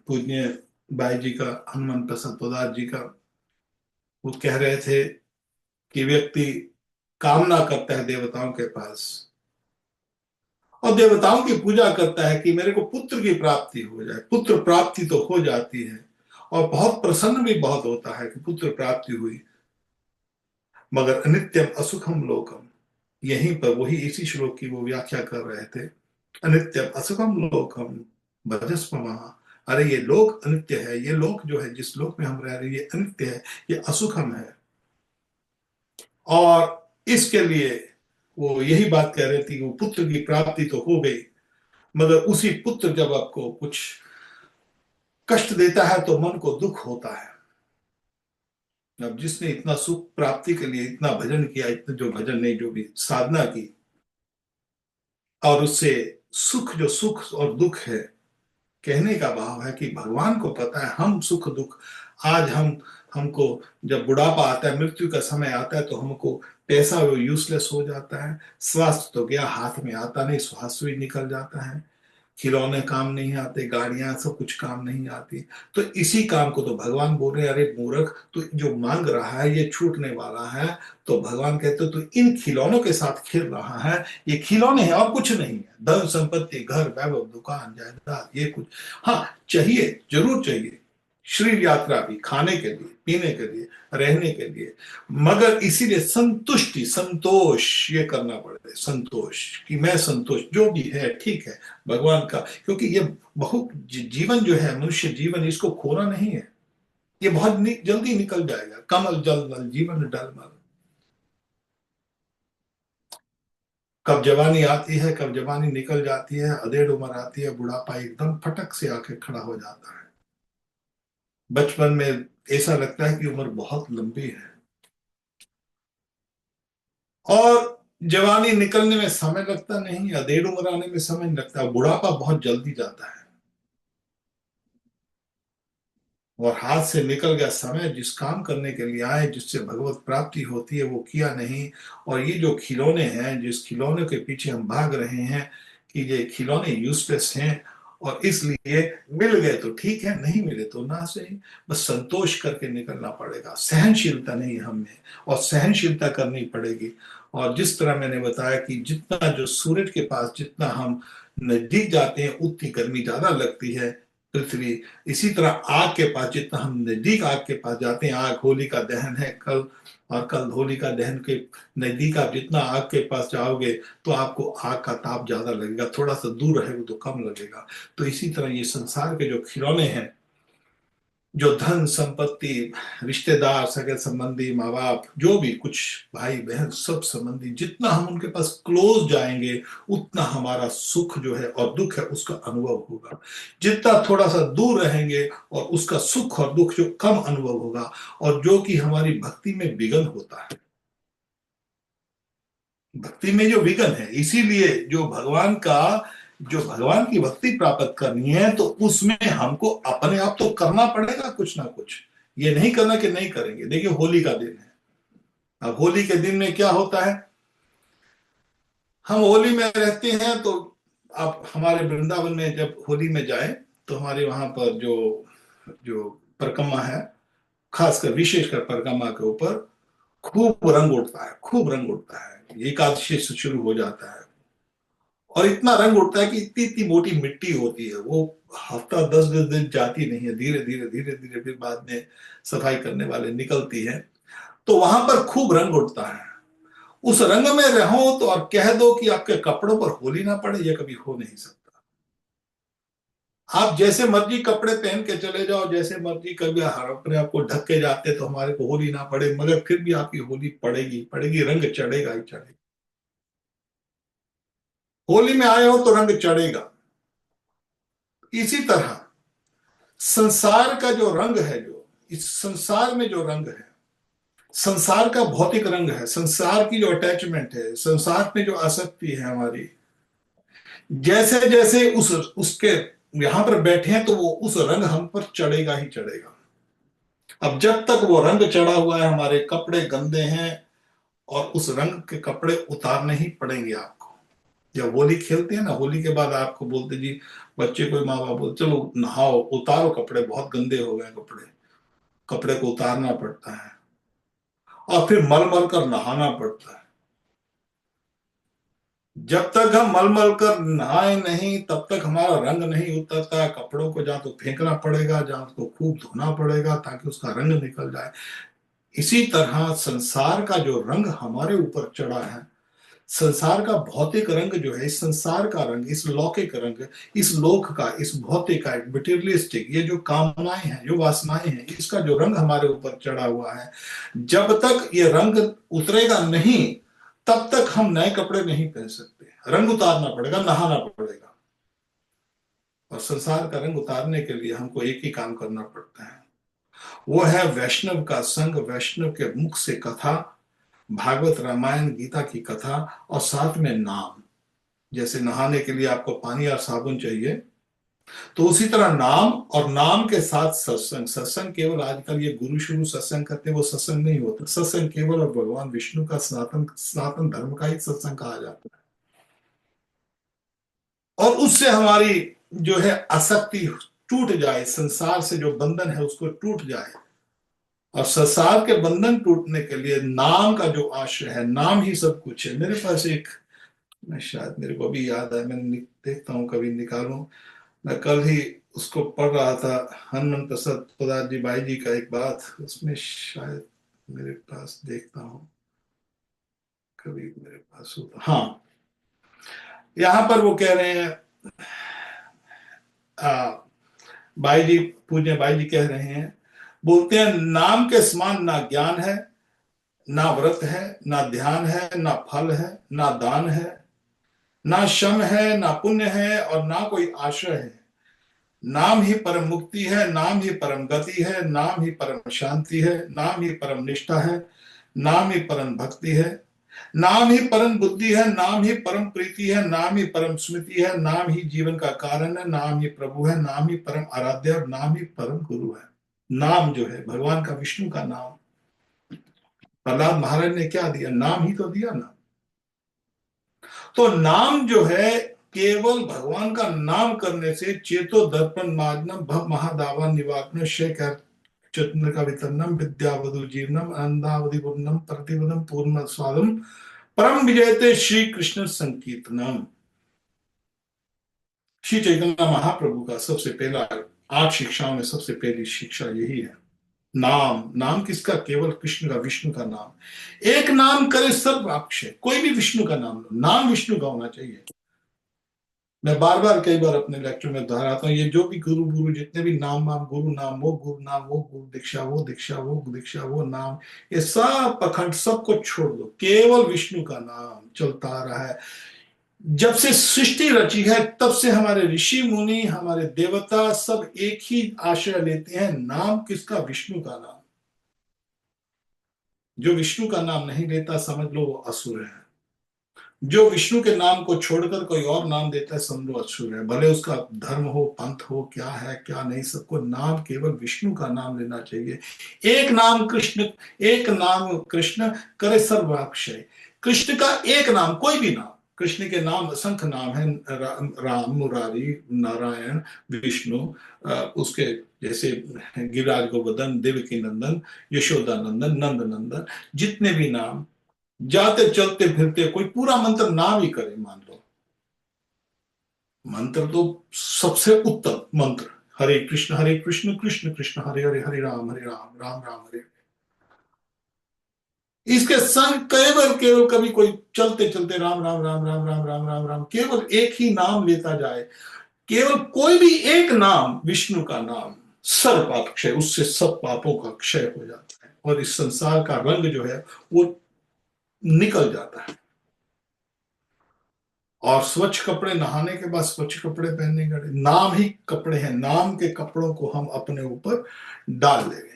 पूज्य भाई जी का, हनुमान प्रसाद पोदार जी का। वो कह रहे थे कि व्यक्ति कामना करता है देवताओं के पास, और देवताओं की पूजा करता है कि मेरे को पुत्र की प्राप्ति हो जाए। पुत्र प्राप्ति तो हो जाती है, और बहुत प्रसन्न भी बहुत होता है कि पुत्र प्राप्ति हुई, मगर अनित्यम असुखम लोकम, यहीं पर वही इसी श्लोक की वो व्याख्या कर रहे थे। अनित्यम असुखम लोकम भजस्व महा। अरे ये लोक अनित्य है, ये लोक जो है जिस लोक में हम रह रहे हैं ये अनित्य है, ये असुखम है। और इसके लिए वो यही बात कह रहे थे कि वो पुत्र की प्राप्ति तो हो गई, मगर उसी पुत्र जब आपको कुछ कष्ट देता है तो मन को दुख होता है। अब जिसने इतना सुख प्राप्ति के लिए इतना भजन किया, इतना जो भजन नहीं, जो भी साधना की, और उससे सुख, जो सुख और दुख है, कहने का भाव है कि भगवान को पता है हम सुख दुख, आज हमको जब बुढ़ापा आता है, मृत्यु का समय आता है, तो हमको पैसा वो यूजलेस हो जाता है, स्वास्थ्य तो गया, हाथ में आता नहीं, स्वास्थ्य भी निकल जाता है। खिलौने काम नहीं आते, गाड़ियां सब कुछ काम नहीं आती। तो इसी काम को तो भगवान बोल रहे हैं, अरे मूर्ख, तो जो मांग रहा है ये छूटने वाला है। तो भगवान कहते तो इन खिलौनों के साथ खेल रहा है, ये खिलौने हैं और कुछ नहीं है। धन संपत्ति, घर वैभव, दुकान जायदाद, ये कुछ हाँ चाहिए, जरूर चाहिए। श्री यात्रा भी, खाने के लिए, पीने के लिए, रहने के लिए, मगर इसीलिए संतुष्टि, संतोष ये करना पड़ेगा। संतोष कि मैं संतोष, जो भी है ठीक है भगवान का, क्योंकि ये बहुत जीवन जो है, मनुष्य जीवन, इसको खोना नहीं है। ये बहुत जल्दी निकल जाएगा। कमल जल नल जीवन डलमल। कब जवानी आती है, कब जवानी निकल जाती है, अधेड़ उम्र आती है, बुढ़ापा एकदम फटक से आके खड़ा हो जाता है। बचपन में ऐसा लगता है कि उम्र बहुत लंबी है, और जवानी निकलने में समय लगता नहीं, अधेड़ उम्र आने में समय नहीं लगता, बुढ़ापा बहुत जल्दी जाता है। और हाथ से निकल गया समय, जिस काम करने के लिए आए, जिससे भगवत प्राप्ति होती है, वो किया नहीं। और ये जो खिलौने हैं, जिस खिलौने के पीछे हम भाग रहे हैं कि ये खिलौने यूजलेस हैं, और इसलिए मिल गए तो ठीक है, नहीं मिले तो ना सही, बस संतोष करके निकलना पड़ेगा। सहनशीलता नहीं हमें, और सहनशीलता करनी पड़ेगी। और जिस तरह मैंने बताया कि जितना जो सूरज के पास जितना हम नजदीक जाते हैं, उतनी गर्मी ज्यादा लगती है पृथ्वी। इसी तरह आग के पास जितना हम नजदीक आग के पास जाते हैं, आग होली का दहन है कल, और कल होली का दहन के नजदीक आप जितना आग के पास जाओगे, तो आपको आग का ताप ज्यादा लगेगा, थोड़ा सा दूर रहेगा तो कम लगेगा। तो इसी तरह ये संसार के जो खिलौने हैं, जो धन संपत्ति, रिश्तेदार, सगे संबंधी, माँ बाप, जो भी कुछ, भाई बहन, सब संबंधी, जितना हम उनके पास क्लोज जाएंगे, उतना हमारा सुख जो है और दुख है उसका अनुभव होगा। जितना थोड़ा सा दूर रहेंगे, और उसका सुख और दुख जो कम अनुभव होगा, और जो कि हमारी भक्ति में विघन होता है। भक्ति में जो विघन है, इसीलिए जो भगवान की भक्ति प्राप्त करनी है, तो उसमें हमको अपने आप तो करना पड़ेगा कुछ ना कुछ। ये नहीं करना कि नहीं करेंगे। देखिए होली का दिन है, अब होली के दिन में क्या होता है, हम होली में रहते हैं तो, आप हमारे वृंदावन में जब होली में जाए, तो हमारे वहां पर जो जो परिक्रमा है, खासकर विशेषकर परिक्रमा के ऊपर खूब रंग उठता है, खूब रंग उठता है। एकादशी से शुरू हो जाता है, और इतना रंग उठता है कि इतनी इतनी मोटी मिट्टी होती है, वो हफ्ता 10 10 दिन जाती नहीं है, धीरे धीरे धीरे धीरे फिर बाद में सफाई करने वाले निकलती है। तो वहां पर खूब रंग उठता है। उस रंग में रहो तो, और कह दो कि आपके कपड़ों पर होली ना पड़े, यह कभी हो नहीं सकता। आप जैसे मर्जी कपड़े पहन के चले जाओ, जैसे मर्जी कभी अपने आप को ढक के जाते, तो हमारे को होली ना पड़े, मगर फिर भी आपकी होली पड़ेगी पड़ेगी, रंग चढ़ेगा ही चढ़ेगा। होली में आए हो तो रंग चढ़ेगा। इसी तरह संसार का जो रंग है, जो इस संसार में जो रंग है, संसार का भौतिक रंग है, संसार की जो अटैचमेंट है, संसार में जो आसक्ति है हमारी, जैसे जैसे उसके यहां पर बैठे हैं, तो वो उस रंग हम पर चढ़ेगा ही चढ़ेगा। अब जब तक वो रंग चढ़ा हुआ है, हमारे कपड़े गंदे हैं, और उस रंग के कपड़े उतारने ही पड़ेंगे आपको। जब होली खेलते हैं ना, होली के बाद आपको बोलते जी, बच्चे को माँ बाप बोलते चलो नहाओ, उतारो कपड़े, बहुत गंदे हो गए कपड़े, कपड़े को उतारना पड़ता है, और फिर मल मल कर नहाना पड़ता है। जब तक हम मल मल कर नहाए नहीं, तब तक हमारा रंग नहीं उतरता। कपड़ों को जहां तो फेंकना पड़ेगा, जहां उसको खूब धोना पड़ेगा, ताकि उसका रंग निकल जाए। इसी तरह संसार का जो रंग हमारे ऊपर चढ़ा है, संसार का भौतिक रंग जो है, इस संसार का रंग, इस लौकिक रंग, इस लोक का, इस भौतिक का, मटेरियलिस्टिक, ये जो कामनाएं हैं, जो वासनाएं हैं, इसका जो रंग हमारे ऊपर चढ़ा हुआ है, जब तक ये रंग उतरेगा नहीं, तब तक हम नए कपड़े नहीं पहन सकते। रंग उतारना पड़ेगा, नहाना पड़ेगा। और संसार का रंग उतारने के लिए हमको एक ही काम करना पड़ता है, वो है वैष्णव का संग, वैष्णव के मुख से कथा, भागवत रामायण गीता की कथा, और साथ में नाम। जैसे नहाने के लिए आपको पानी और साबुन चाहिए, तो उसी तरह नाम, और नाम के साथ सत्संग। सत्संग केवल आजकल ये गुरु शुरू सत्संग करते हैं, वो सत्संग नहीं होता। सत्संग केवल और भगवान विष्णु का सनातन सनातन धर्म का ही सत्संग कहा जाता है। और उससे हमारी जो है आसक्ति टूट जाए, संसार से जो बंधन है उसको टूट जाए। और संसार के बंधन टूटने के लिए नाम का जो आश्रय है, नाम ही सब कुछ है। मेरे पास एक, मैं शायद मेरे को अभी याद है, मैंने देखता हूँ कभी निकालूं। मैं कल ही उसको पढ़ रहा था, हनुमंत प्रसाद पदार जी भाई जी का एक बात, उसमें शायद मेरे पास देखता हूँ कभी मेरे पास होता। हाँ, यहाँ पर वो कह रहे हैं, आ, भाई जी, पूज्य भाई जी कह रहे हैं, बोलते हैं नाम के समान ना ज्ञान है, ना व्रत है, ना ध्यान है, ना फल है, ना दान है, ना श्रम है, ना पुण्य है, और ना कोई आश्रय है। नाम ही परम मुक्ति है, नाम ही परम गति है, नाम ही परम शांति है, नाम ही परम निष्ठा है, नाम ही परम भक्ति है, नाम ही परम बुद्धि है, नाम ही परम प्रीति है, नाम ही परम स्मृति है, नाम ही जीवन का कारण है, नाम ही प्रभु है, नाम ही परम आराध्य और नाम ही परम गुरु है। नाम जो है भगवान का, विष्णु का नाम, प्रहलाद महाराज ने क्या दिया? नाम ही तो दिया ना। तो नाम जो है, केवल भगवान का नाम करने से चेतो दर्पण मार्जनम भव महादावा निवारण शेखर चतुर का वितरणम विद्यावधु जीवनम आनंदावधि पूर्णम प्रतिपदम पूर्ण स्वादम परम विजयते श्री कृष्ण संकीर्तनम। श्री चैतन्य महाप्रभु का सबसे पहला, 8 शिक्षाओं में सबसे पहली शिक्षा यही है। नाम, नाम किसका? केवल कृष्ण का, विष्णु का नाम। एक नाम करे सर्व अक्षय, कोई भी विष्णु का नाम लो, नाम विष्णु का होना चाहिए। मैं बार बार कई बार अपने लेक्चर में दोहराता हूँ, ये जो भी गुरु गुरु जितने भी नाम वाम, गुरु नाम, वो गुरु नाम, वो गुरु दीक्षा, वो दीक्षा, वो दीक्षा, वो नाम, ये सब पखंड सबको छोड़ दो, केवल विष्णु का नाम चलता आ रहा है। जब से सृष्टि रची है तब से हमारे ऋषि मुनि, हमारे देवता सब एक ही आश्रय लेते हैं, नाम किसका? विष्णु का नाम। जो विष्णु का नाम नहीं लेता समझ लो वो असुर है। जो विष्णु के नाम को छोड़कर कोई और नाम देता है समझो असुर है। भले उसका धर्म हो, पंथ हो, क्या है क्या नहीं, सबको नाम केवल विष्णु का नाम लेना चाहिए। एक नाम कृष्ण, एक नाम कृष्ण करे सर्वाक्षय। कृष्ण का एक नाम, कोई भी नाम, कृष्ण के नाम असंख्य नाम है, राम, मुरारी, नारायण, विष्णु, उसके जैसे गिरिराज गोवर्धन, देवकी नंदन, यशोदा नंदन, नंद नंदन, जितने भी नाम, जाते चलते फिरते कोई पूरा मंत्र नाम ही करे, मान लो, मंत्र तो सबसे उत्तम मंत्र, हरे कृष्ण कृष्ण कृष्ण हरे हरे, हरे राम राम राम हरे। इसके संग केवल केवल कभी कोई चलते चलते राम राम राम राम राम राम राम राम, केवल एक ही नाम लेता जाए, केवल कोई भी एक नाम, विष्णु का नाम, सर्व पाप क्षय, उससे सब पापों का क्षय हो जाता है और इस संसार का रंग जो है वो निकल जाता है। और स्वच्छ कपड़े, नहाने के बाद स्वच्छ कपड़े पहनने का, नाम ही कपड़े हैं, नाम के कपड़ों को हम अपने ऊपर डाल देंगे।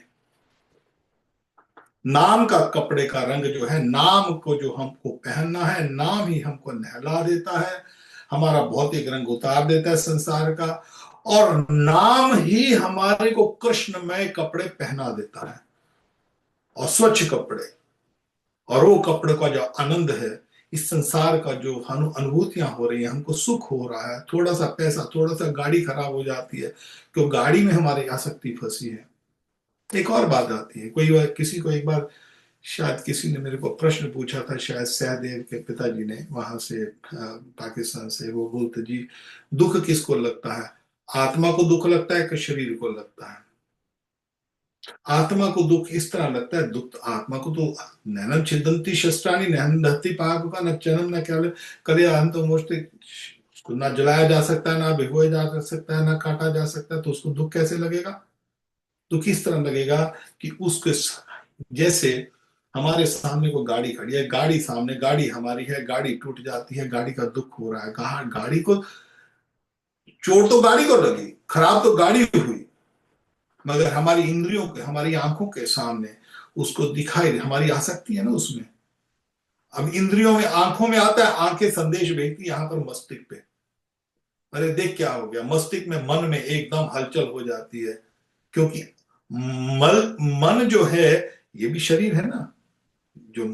नाम का कपड़े का रंग जो है, नाम को जो हमको पहनना है, नाम ही हमको नहला देता है, हमारा भौतिक रंग उतार देता है संसार का, और नाम ही हमारे को कृष्णमय कपड़े पहना देता है, और स्वच्छ कपड़े। और वो कपड़े का जो आनंद है, इस संसार का जो अनुभूतियां हो रही हैं, हमको सुख हो रहा है, थोड़ा सा पैसा, थोड़ा सा गाड़ी खराब हो जाती है, क्यों? गाड़ी में हमारी आसक्ति फंसी है। एक और बात आती है, कोई किसी को एक बार, शायद किसी ने मेरे को प्रश्न पूछा था, शायद सहदेव के पिताजी ने, वहां से पाकिस्तान से, वो बोलते जी दुख किसको लगता है? आत्मा को दुख लगता है कि शरीर को लगता है? आत्मा को दुख इस तरह लगता है, दुख आत्मा को तो, नैनम छिदंती शस्त्राणी नैन दहती पाक का न चनम न क्या करे हम तो मोस्टली, उसको ना जलाया जा सकता है, ना भिगोया जा सकता है, ना काटा जा सकता है, तो उसको दुख कैसे लगेगा? दुख इस तरह लगेगा कि उसके जैसे हमारे सामने को गाड़ी खड़ी है, गाड़ी सामने, गाड़ी हमारी है, गाड़ी टूट जाती है, गाड़ी का दुख हो रहा है, कहा गाड़ी को, चोट तो गाड़ी को लगी, खराब तो गाड़ी हुई, मगर हमारी इंद्रियों के, हमारी आंखों के सामने उसको दिखाई, हमारी आसक्ति है ना उसमें। अब इंद्रियों में, आंखों में आता है, आंखें संदेश भेजती यहाँ पर मस्तिष्क पे, अरे देख क्या हो गया, मस्तिष्क में, मन में एकदम हलचल हो जाती है, क्योंकि मन जो है, ये भी शरीर है ना, जो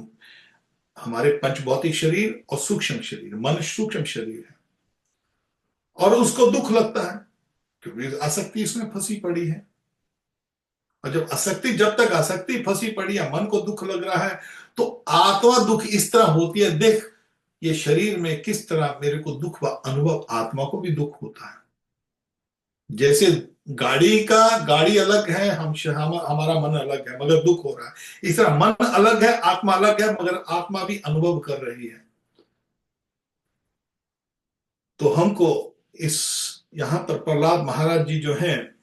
हमारे पंच भौतिक शरीर और सूक्ष्म शरीर, मन सूक्ष्म शरीर है। और उसको दुख लगता है क्योंकि आसक्ति इसमें फंसी पड़ी है। और जब आसक्ति, जब तक आसक्ति फंसी पड़ी है, मन को दुख लग रहा है, तो आत्मा दुख इस तरह होती है। देख ये शरीर में किस तरह मेरे को दुख व अनुभव, आत्मा को भी दुख होता है। जैसे गाड़ी अलग है, हमारा मन अलग है मगर दुख हो रहा है, इस तरह मन अलग है, आत्मा अलग है, मगर आत्मा भी अनुभव कर रही है। तो हमको इस, यहां पर प्रहलाद महाराज जी जो हैं,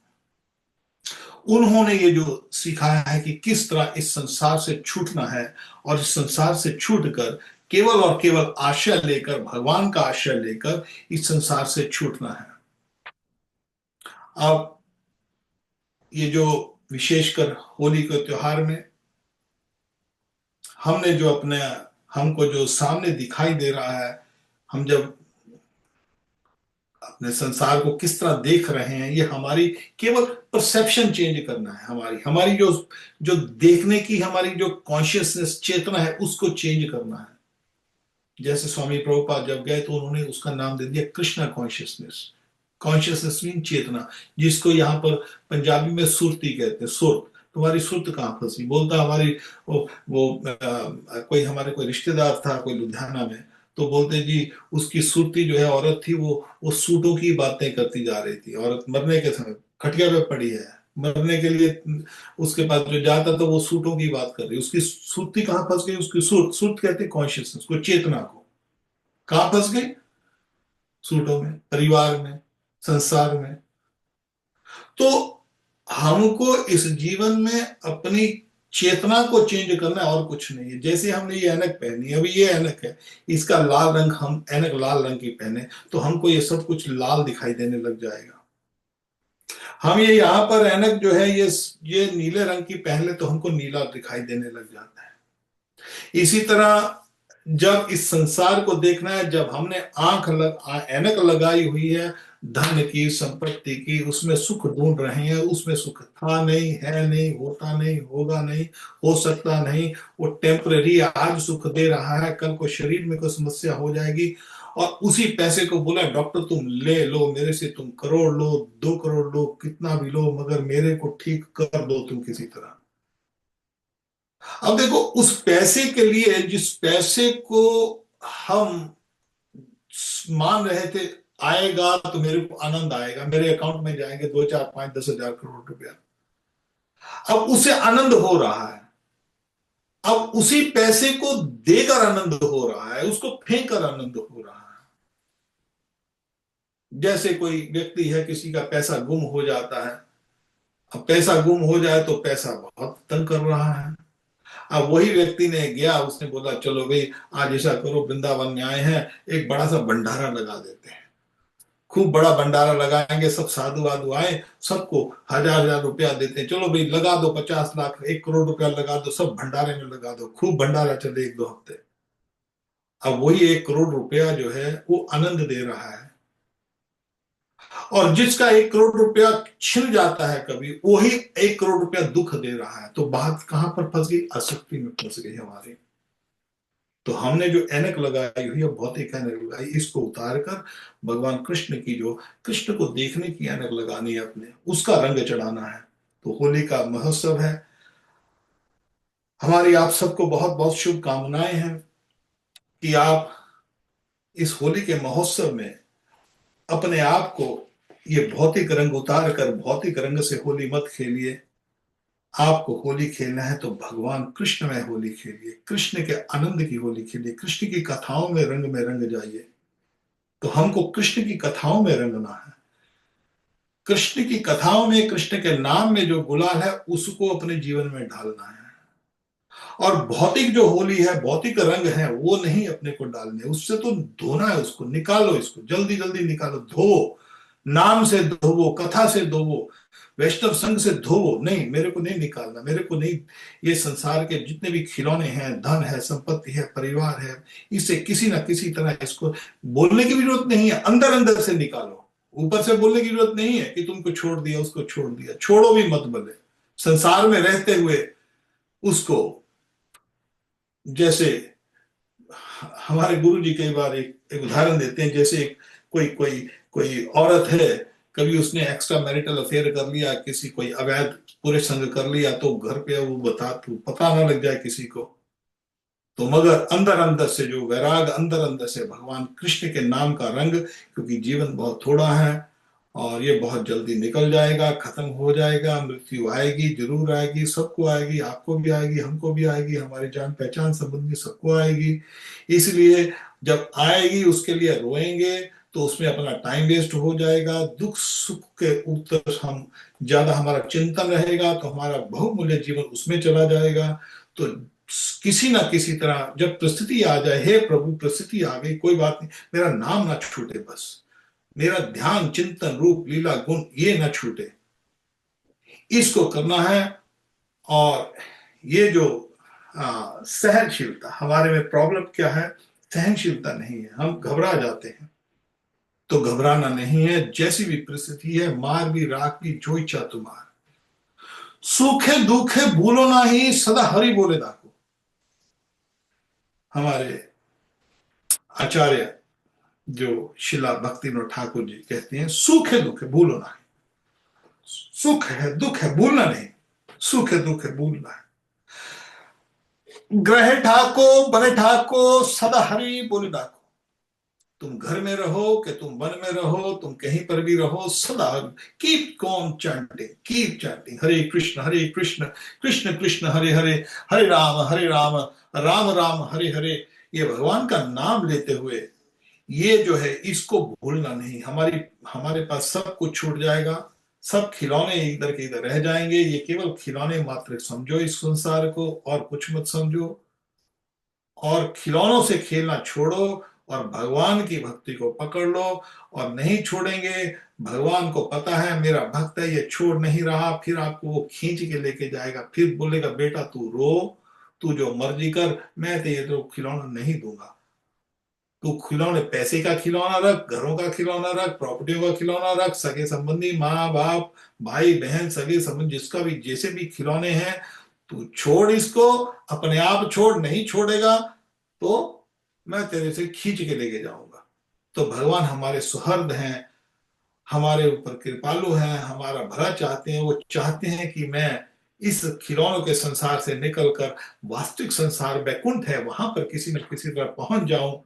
उन्होंने ये जो सिखाया है कि किस तरह इस संसार से छूटना है, और इस संसार से छूटकर केवल और केवल आश्रय लेकर, भगवान का आश्रय लेकर इस संसार से छूटना है। अब ये जो विशेषकर होली के त्योहार में हमने जो अपने, हमको जो सामने दिखाई दे रहा है, हम जब अपने संसार को किस तरह देख रहे हैं, ये हमारी केवल परसेप्शन चेंज करना है। हमारी हमारी जो जो देखने की हमारी जो कॉन्शियसनेस, चेतना है, उसको चेंज करना है। जैसे स्वामी प्रभुपाद जब गए तो उन्होंने उसका नाम दे दिया कृष्णा कॉन्शियसनेस। कॉन्शियसनेस मीन चेतना, जिसको यहाँ पर पंजाबी में सुरती कहते हैं। सुरत, तुम्हारी सुरत कहाँ फंसी? बोलता हमारी कोई हमारे कोई रिश्तेदार था कोई लुधियाना में, तो बोलते जी उसकी सुरती जो है, औरत थी, वो सूटों की बातें करती जा रही थी। औरत मरने के समय खटिया पे पड़ी है, मरने के लिए उसके पास जो जाता था वो सूटों की बात कर रही, उसकी सुरती कहाँ फंस गई? उसकी सुरत, सुरत कहते कॉन्शियसनेस को, चेतना को। कहाँ फंस गई? सूटों में, परिवार में, संसार में। तो हमको इस जीवन में अपनी चेतना को चेंज करना है, और कुछ नहीं है। जैसे हमने ये ऐनक पहनी है, अभी ये ऐनक है, इसका लाल रंग, हम ऐनक लाल रंग की पहने तो हमको ये सब कुछ लाल दिखाई देने लग जाएगा। हम ये यहाँ पर ऐनक जो है, ये नीले रंग की पहन ले तो हमको नीला दिखाई देने लग जाता है। इसी तरह जब इस संसार को देखना है, जब हमने ऐनक लगाई हुई है धन की, संपत्ति की, उसमें सुख ढूंढ रहे हैं, उसमें सुख था नहीं, है नहीं, होता नहीं, होगा नहीं, हो सकता नहीं, वो टेम्परेरी, आज सुख दे रहा है, कल को शरीर में कोई समस्या हो जाएगी। और उसी पैसे को बोला डॉक्टर तुम ले लो मेरे से, तुम करोड़ लो, 2 करोड़ लो, कितना भी लो, मगर मेरे को ठीक कर दो तुम किसी तरह। अब देखो उस पैसे के लिए, जिस पैसे को हम मान रहे थे आएगा तो मेरे को आनंद आएगा, मेरे अकाउंट में जाएंगे 2, 4, 5, 10 हजार करोड़ रुपया, अब उसे आनंद हो रहा है। अब उसी पैसे को देकर आनंद हो रहा है, उसको फेंक कर आनंद हो रहा है। जैसे कोई व्यक्ति है, किसी का पैसा गुम हो जाता है। अब पैसा गुम हो जाए तो पैसा बहुत तंग कर रहा है। अब वही व्यक्ति ने गया, उसने बोला चलो भाई आज ऐसा करो, वृंदावन में आए हैं, एक बड़ा सा भंडारा लगा देते हैं, खूब बड़ा भंडारा लगाएंगे, सब साधु वाधु आए, सबको 1000 1000 रुपया देते हैं, चलो भाई लगा दो, 50 लाख 1 करोड़ रुपया लगा दो, सब भंडारे में लगा दो, खूब भंडारा चले 1 2 हफ्ते। अब वही 1 करोड़ रुपया जो है वो आनंद दे रहा है, और जिसका 1 करोड़ रुपया छिन जाता है कभी, वही 1 करोड़ रुपया दुख दे रहा है। तो बात कहां पर फंस गई? आसक्ति में फंस गई हमारी। तो हमने जो ऐनक लगाई हुई है, भौतिक ऐनक लगाई, इसको उतार कर भगवान कृष्ण की, जो कृष्ण को देखने की ऐनक लगानी है अपने, उसका रंग चढ़ाना है। तो होली का महोत्सव है। हमारी आप सबको बहुत बहुत शुभकामनाएं हैं कि आप इस होली के महोत्सव में अपने आप को, ये भौतिक रंग उतार कर भौतिक रंग से होली मत खेलिए। आपको होली खेलना है तो भगवान कृष्ण में होली खेलिए, कृष्ण के आनंद की होली खेलिए, कृष्ण की कथाओं में रंग जाइए। तो हमको कृष्ण की कथाओं में रंगना है। कृष्ण की कथाओं में, कृष्ण के नाम में जो गुलाल है उसको अपने जीवन में ढालना है। और भौतिक जो होली है, भौतिक रंग है, वो नहीं अपने को डालने, उससे तो धोना है, उसको निकालो, इसको जल्दी जल्दी निकालो, धो, नाम से धोवो, कथा से धोवो, वैष्णव संघ से धोवो। नहीं, मेरे को नहीं निकालना, मेरे को नहीं। ये संसार के जितने भी खिलौने हैं, धन है, संपत्ति है, परिवार है, इसे किसी ना किसी तरह इसको बोलने की भी जरूरत नहीं है, अंदर अंदर से निकालो। ऊपर से बोलने की जरूरत नहीं है कि तुमको छोड़ दिया, उसको छोड़ दिया, छोड़ो भी मत बोले। संसार में रहते हुए उसको, जैसे हमारे गुरु जी कई बार एक उदाहरण देते हैं, जैसे कोई कोई कोई औरत है, कभी उसने एक्स्ट्रा मैरिटल अफेयर कर लिया, किसी कोई अवैध पुरुष संग कर लिया, तो घर पे वो बता, तो पता ना लग जाए किसी को। तो मगर अंदर अंदर से जो वैराग, अंदर अंदर से भगवान कृष्ण के नाम का रंग, क्योंकि जीवन बहुत थोड़ा है और ये बहुत जल्दी निकल जाएगा, खत्म हो जाएगा, मृत्यु आएगी, जरूर आएगी, सबको आएगी, आपको भी आएगी, हमको भी आएगी, हमारी जान पहचान संबंधी सबको आएगी। इसलिए जब आएगी उसके लिए रोएंगे तो उसमें अपना टाइम वेस्ट हो जाएगा, दुख सुख के उत्तर हम ज्यादा हमारा चिंतन रहेगा, तो हमारा बहुमूल्य जीवन उसमें चला जाएगा। तो किसी ना किसी तरह जब परिस्थिति आ जाए, हे प्रभु परिस्थिति आ गई, कोई बात नहीं, मेरा नाम ना छूटे, बस मेरा ध्यान चिंतन रूप लीला गुण ये ना छूटे, इसको करना है। और ये जो सहनशीलता, हमारे में प्रॉब्लम क्या है, सहनशीलता नहीं है, हम घबरा जाते हैं। तो घबराना नहीं है, जैसी भी परिस्थिति है, मार भी राख भी जो इच्छा तुम्हार, सूखे दुखे भूलो ना ही सदा हरि बोले दाको। हमारे आचार्य जो शिला भक्ति विनोद ठाकुर जी कहते हैं, सुख है दुख है भूलो ना, सुख है दुख है भूलना नहीं, सुख है दुख है भूलना है। ग्रह ठाको बने ठाको सदा हरि बोले डाको। तुम घर में रहो कि तुम वन में रहो, तुम कहीं पर भी रहो, सदा keep on chanting, keep chanting Hare Krishna Krishna Krishna Hare Hare, Hare Ram Ram Ram Hare Hare. ये भगवान का नाम लेते हुए ये जो है इसको भूलना नहीं। हमारी हमारे पास सब कुछ छूट जाएगा, सब खिलौने इधर के इधर रह जाएंगे, ये केवल खिलौने मात्र समझो इस संसार को, और कुछ मत समझो, और खिलौनों से खेलना छोड़ो और भगवान की भक्ति को पकड़ लो। और नहीं छोड़ेंगे, भगवान को पता है मेरा भक्त है, ये छोड़ नहीं रहा, फिर आपको वो खींच के लेके जाएगा, फिर बोलेगा बेटा तू रो, तू जो मर्जी कर, मैं तो ये तो खिलौना नहीं दूंगा। तू खिलौने, पैसे का खिलौना रख, घरों का खिलौना रख, प्रॉपर्टियों का खिलौना रख, सगे संबंधी माँ बाप भाई बहन सगे संबंध जिसका भी जैसे भी खिलौने हैं, तू छोड़ इसको, अपने आप छोड़, नहीं छोड़ेगा तो मैं तेरे से खींच के लेके जाऊंगा। तो भगवान हमारे सुहर्द हैं, हमारे ऊपर कृपालु हैं, हमारा भला चाहते हैं। वो चाहते हैं कि मैं इस खिलौनों के संसार से निकलकर वास्तविक संसार बैकुंठ है वहां पर किसी न किसी तरह पहुंच जाऊं।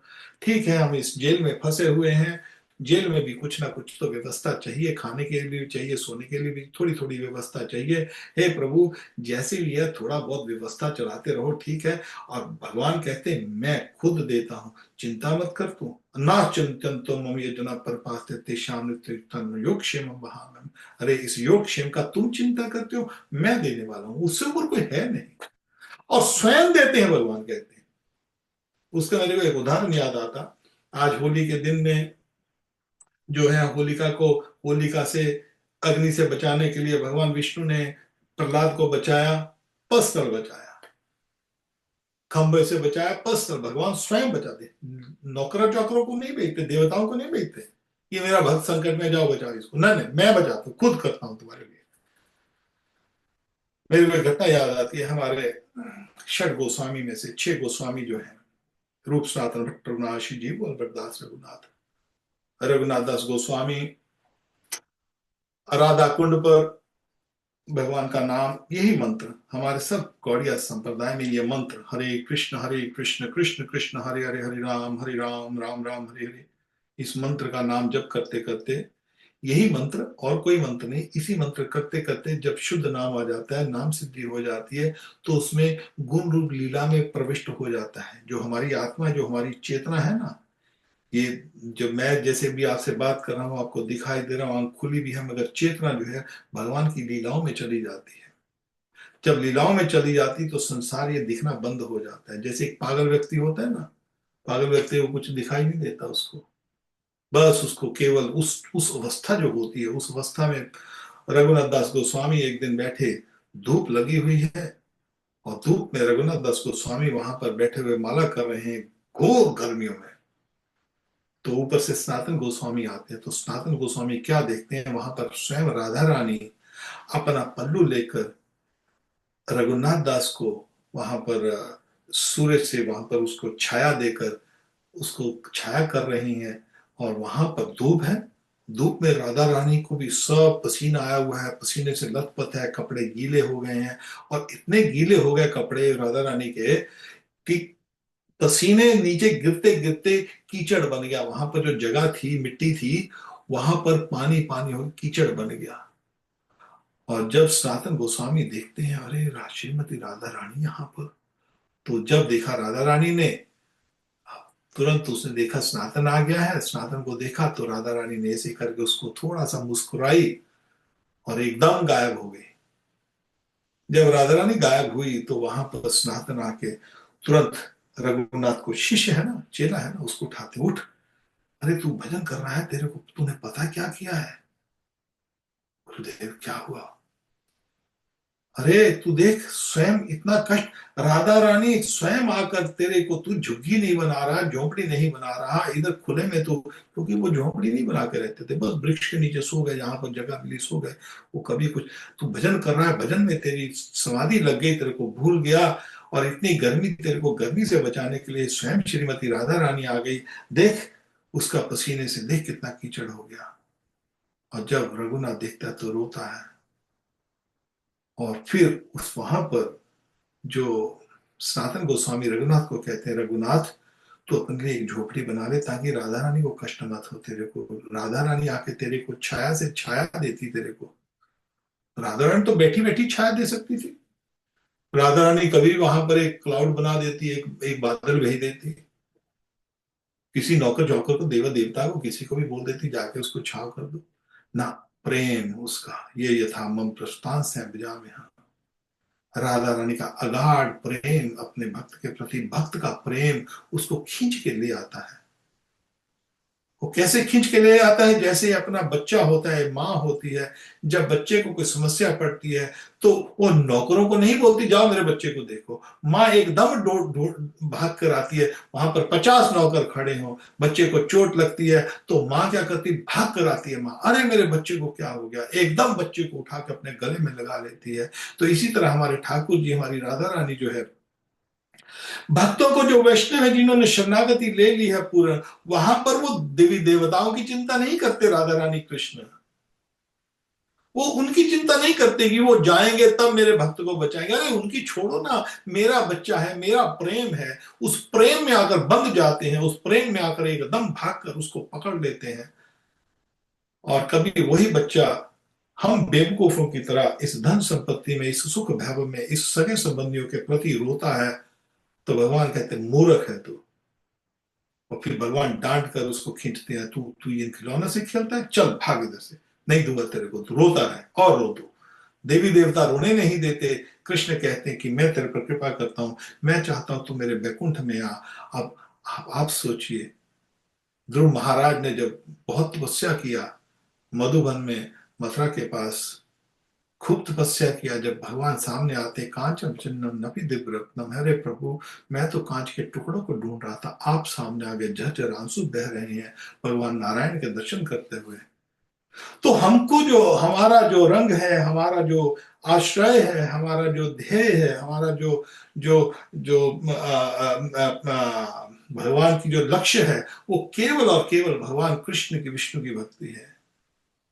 ठीक है, हम इस जेल में फंसे हुए हैं, जेल में भी कुछ ना कुछ तो व्यवस्था चाहिए, खाने के लिए भी चाहिए, सोने के लिए भी थोड़ी थोड़ी व्यवस्था चाहिए। हे प्रभु, जैसे भी है थोड़ा बहुत व्यवस्था चलाते रहो, ठीक है। और भगवान कहते हैं मैं खुद देता हूं, चिंता मत कर तू, ना चिंतन तो मम ये जना पर पास्ते तेषाम योग क्षेम वहां। अरे इस योग क्षेम का तुम चिंता करते हो, मैं देने वाला हूं, उससे ऊपर कोई है नहीं। और स्वयं देते हैं भगवान कहते हैं। उसका मेरे को एक उदाहरण याद आता, आज होली के दिन में जो है होलिका को, होलिका से अग्नि से बचाने के लिए भगवान विष्णु ने प्रहलाद को बचाया, पस्तर बचाया, खंबे से बचाया, पस्तर भगवान स्वयं बचाते, नौकरों चाकरों को नहीं भेजते, देवताओं को नहीं भेजते ये मेरा भक्त संकट में, जाओ बचाओ इसको, नहीं नहीं मैं बचाता हूँ, खुद करता हूँ तुम्हारे लिए। मेरे को एक घटना याद आती है, हमारे षट गोस्वामी में से 6 गोस्वामी जो हैं, रूप सनातन भट्ट रघुनाथ जी और वरदास रघुनाथ, रघुनाथ दास गोस्वामी राधा कुंड पर भगवान का नाम, यही मंत्र हमारे सब गौड़िया संप्रदाय में, ये मंत्र हरे कृष्ण कृष्ण कृष्ण हरे हरे, हरे राम राम राम हरे हरे, इस मंत्र का नाम जप करते करते, यही मंत्र और कोई मंत्र नहीं, इसी मंत्र करते करते जब शुद्ध नाम आ जाता है, नाम सिद्धि हो जाती है, तो उसमें गुण रूप लीला में प्रविष्ट हो जाता है। जो हमारी आत्मा, जो हमारी चेतना है ना, ये जो मैं जैसे भी आपसे बात कर रहा हूँ, आपको दिखाई दे रहा हूँ, आंख खुली भी है, मगर चेतना जो है भगवान की लीलाओं में चली जाती है। जब लीलाओं में चली जाती तो संसार ये दिखना बंद हो जाता है। जैसे एक पागल व्यक्ति होता है ना, पागल व्यक्ति को कुछ दिखाई नहीं देता उसको, बस उसको केवल उस अवस्था जो होती है, उस अवस्था में रघुनाथ दास गोस्वामी एक दिन बैठे, धूप लगी हुई है, और धूप में रघुनाथ दास गोस्वामी वहां पर बैठे हुए माला कर रहे हैं घोर गर्मियों में। तो ऊपर से सनातन गोस्वामी आते हैं, तो सनातन गोस्वामी क्या देखते हैं, वहां पर स्वयं राधा रानी अपना पल्लू लेकर रघुनाथ दास को वहां पर सूरज से वहां पर उसको छाया देकर उसको छाया कर रही हैं, और वहां पर धूप है, धूप में राधा रानी को भी सब पसीना आया हुआ है, पसीने से लथपथ है, कपड़े गीले हो गए हैं। और इतने गीले हो गए कपड़े राधा रानी के कि पसीने नीचे गिरते गिरते कीचड़ बन गया। वहां पर जो जगह थी, मिट्टी थी, वहां पर पानी पानी हो कीचड़ बन गया। और जब सनातन गोस्वामी देखते हैं, अरे श्रीमती राधा रानी यहाँ पर, तो जब देखा राधा रानी ने, तुरंत उसने देखा सनातन आ गया है, सनातन को देखा तो राधा रानी ने ऐसे करके उसको थोड़ा सा मुस्कुराई और एकदम गायब हो गई। जब राधा रानी गायब हुई तो वहां पर सनातन आके तुरंत रघुनाथ को, शिष्य है ना, चेला है ना, उसको उठाते, उठ, अरे तू भजन कर रहा है, तेरे को तूने पता क्या किया है? गुरुदेव क्या हुआ? अरे तू देख, स्वयं इतना कष्ट, राधा रानी स्वयं आकर तेरे को, तू झुग्गी नहीं बना रहा, झोंपड़ी नहीं बना रहा इधर खुले में, तो क्योंकि वो झोंपड़ी नहीं बना के रहते थे, बस वृक्ष के नीचे सो गए, जहां पर जगह मिली सो गए। वो कभी कुछ, तू भजन कर रहा है, भजन में तेरी समाधि लग गई, तेरे को भूल गया। और इतनी गर्मी, तेरे को गर्मी से बचाने के लिए स्वयं श्रीमती राधा रानी आ गई। देख उसका पसीने से देख कितना कीचड़ हो गया। और जब रघुनाथ देखता है तो रोता है। और फिर उस वहां पर जो सनातन गोस्वामी रघुनाथ को कहते हैं, रघुनाथ तो अपने लिए एक झोपड़ी बना ले, ताकि राधा रानी को कष्ट मत हो तेरे को। राधा रानी आके तेरे को छाया से छाया देती तेरे को। राधा रानी तो बैठी बैठी छाया दे सकती थी। राधा रानी कभी भी वहां पर एक क्लाउड बना देती, एक एक बादल भेज देती, किसी नौकर जौकर को, देवा देवता को, किसी को भी बोल देती जाके उसको छाव कर दो ना। प्रेम उसका ये यथा मम प्रस्तान से बिजा में, राधा रानी का अगाध प्रेम, अपने भक्त के प्रति भक्त का प्रेम उसको खींच के ले आता है। वो कैसे खींच के ले आता है? जैसे अपना बच्चा होता है, माँ होती है, जब बच्चे को कोई समस्या पड़ती है तो वो नौकरों को नहीं बोलती जाओ मेरे बच्चे को देखो, माँ एकदम भाग कर आती है। वहां पर 50 नौकर खड़े हों, बच्चे को चोट लगती है तो माँ क्या करती, भाग कर आती है, माँ अरे मेरे बच्चे को क्या हो गया, एकदम बच्चे को उठा के अपने गले में लगा लेती है। तो इसी तरह हमारे ठाकुर जी, हमारी राधा रानी जो है, भक्तों को, जो वैष्णव है जिन्होंने शरणागति ले ली है पूर्ण, वहां पर वो देवी देवताओं की चिंता नहीं करते। राधा रानी कृष्ण वो उनकी चिंता नहीं करते कि वो जाएंगे तब मेरे भक्त को बचाएंगे, अरे उनकी छोड़ो ना, मेरा बच्चा है, मेरा प्रेम है, उस प्रेम में आकर बंध जाते हैं, उस प्रेम में आकर एकदम भागकर उसको पकड़ लेते हैं। और कभी वही बच्चा हम बेवकूफों की तरह इस धन संपत्ति में, इस सुख भैभव में, इस सगे संबंधियों के प्रति रोता है, तो भगवान कहते मूर्ख है तू। और फिर भगवान डांट कर उसको खींचते हैं, तू तू ये खिलौना से खेलता है, चल भाग इधर से, नहीं दूंगा तेरे को, तू रोता रहे और रो दो। देवी देवता रोने नहीं देते। कृष्ण कहते हैं कि मैं तेरे पर कृपा करता हूं, मैं चाहता हूं तू मेरे बैकुंठ में आ। अब आप सोचिए, ध्रुव महाराज ने जब बहुत तपस्या किया मधुबन में, मथुरा के पास खूब तपस्या किया, जब भगवान सामने आते, कांचन चिन्नम नपि दिव्य रत्नम, अरे प्रभु मैं तो कांच के टुकड़ों को ढूंढ रहा था, आप सामने आ गए, झरझर आंसू बह रहे हैं भगवान नारायण के दर्शन करते हुए। तो हमको जो, हमारा जो रंग है, हमारा जो आश्रय है, हमारा जो ध्येय है, हमारा जो जो जो भगवान की जो लक्ष्य है, वो केवल और केवल भगवान कृष्ण की, विष्णु की भक्ति है।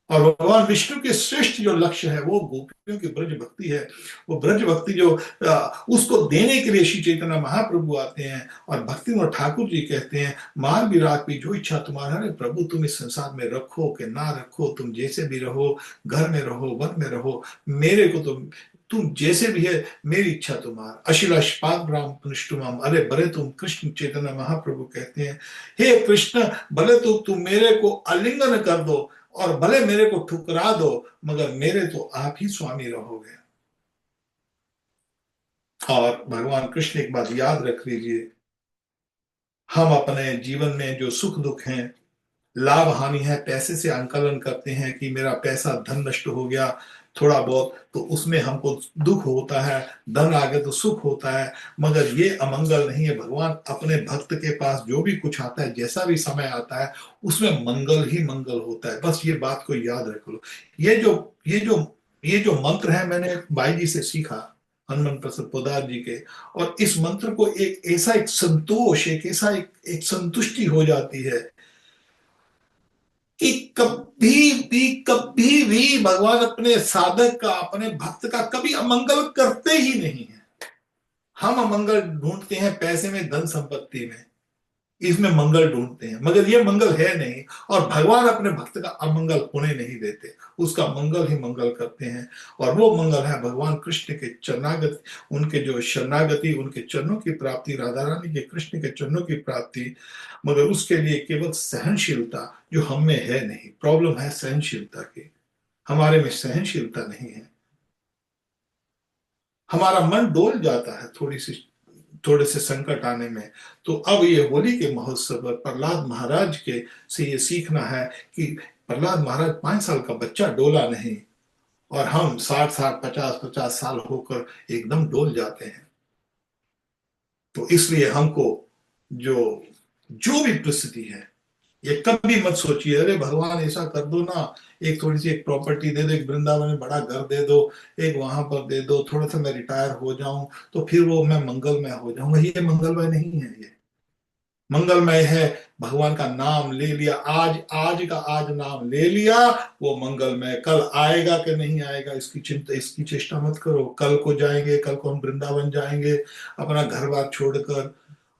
और भगवान विष्णु के श्रेष्ठ जो लक्ष्य है वो गोपियों की ब्रज भक्ति है। वो ब्रज भक्ति जो उसको देने के लिए श्री चैतन्य महाप्रभु आते हैं। और भक्ति में ठाकुर जी कहते हैं, मार भी रात भी जो इच्छा तुम्हारा, अरे प्रभु तुम इस संसार में रखो कि ना रखो, तुम जैसे भी रहो, घर में रहो, वन में रहो, मेरे को तुम जैसे भी है, मेरी इच्छा तुम्हार, अशिलाष्पाद ब्राह्म पुनिष्टुमाम, अरे भले तुम, कृष्ण चैतन्य महाप्रभु कहते हैं, हे कृष्ण भले तो तुम मेरे को आलिंगन कर दो और भले मेरे को ठुकरा दो, मगर मेरे तो आप ही स्वामी रहोगे। और भगवान कृष्ण, एक बात याद रख लीजिए, हम अपने जीवन में जो सुख दुख हैं, लाभ हानि है, पैसे से आंकलन करते हैं कि मेरा पैसा, धन नष्ट हो गया थोड़ा बहुत तो उसमें हमको दुख होता है, धन आ गया तो सुख होता है, मगर ये अमंगल नहीं है। भगवान अपने भक्त के पास जो भी कुछ आता है, जैसा भी समय आता है, उसमें मंगल ही मंगल होता है। बस ये बात को याद रख लो। ये जो ये जो ये जो मंत्र है, मैंने भाई जी से सीखा, हनुमान प्रसाद पोदार जी के। और इस मंत्र को एक ऐसा, एक संतोष, एक ऐसा, एक संतुष्टि हो जाती है कि कभी भी भगवान अपने साधक का, अपने भक्त का कभी अमंगल करते ही नहीं है। हम अमंगल ढूंढते हैं पैसे में, धन संपत्ति में, इसमें मंगल ढूंढते हैं, मगर ये मंगल है नहीं। और भगवान अपने भक्त का अमंगल होने नहीं देते, उसका मंगल ही मंगल करते हैं। और वो मंगल है भगवान कृष्ण के चरणागति, उनके जो शरणागति, उनके चरणों की प्राप्ति, राधा रानी के कृष्ण के चरणों की प्राप्ति। मगर उसके लिए केवल सहनशीलता, जो हम में है नहीं, प्रॉब्लम है सहनशीलता की, हमारे में सहनशीलता नहीं है। हमारा मन डोल जाता है थोड़े से संकट आने में। तो अब ये होली के महोत्सव पर प्रहलाद महाराज के से ये सीखना है कि प्रहलाद महाराज 5 साल का बच्चा डोला नहीं, और हम 60 60 50 50 साल होकर एकदम डोल जाते हैं। तो इसलिए हमको जो जो भी परिस्थिति है, ये कभी मत सोचिए अरे भगवान ऐसा कर दो ना, एक थोड़ी सी एक प्रॉपर्टी दे दो, एक वृंदावन में बड़ा घर दे दो, एक वहां पर दे दो, थोड़ा सा मैं रिटायर हो जाऊं तो फिर वो मैं मंगलमय हो जाऊंगा। ये मंगलमय नहीं है। ये मंगलमय है भगवान का नाम ले लिया, आज आज का आज नाम ले लिया, वो मंगलमय। कल आएगा कि नहीं आएगा इसकी चिंता, इसकी चेष्टा मत करो। कल को जाएंगे, कल को हम वृंदावन जाएंगे अपना घर बार छोड़कर,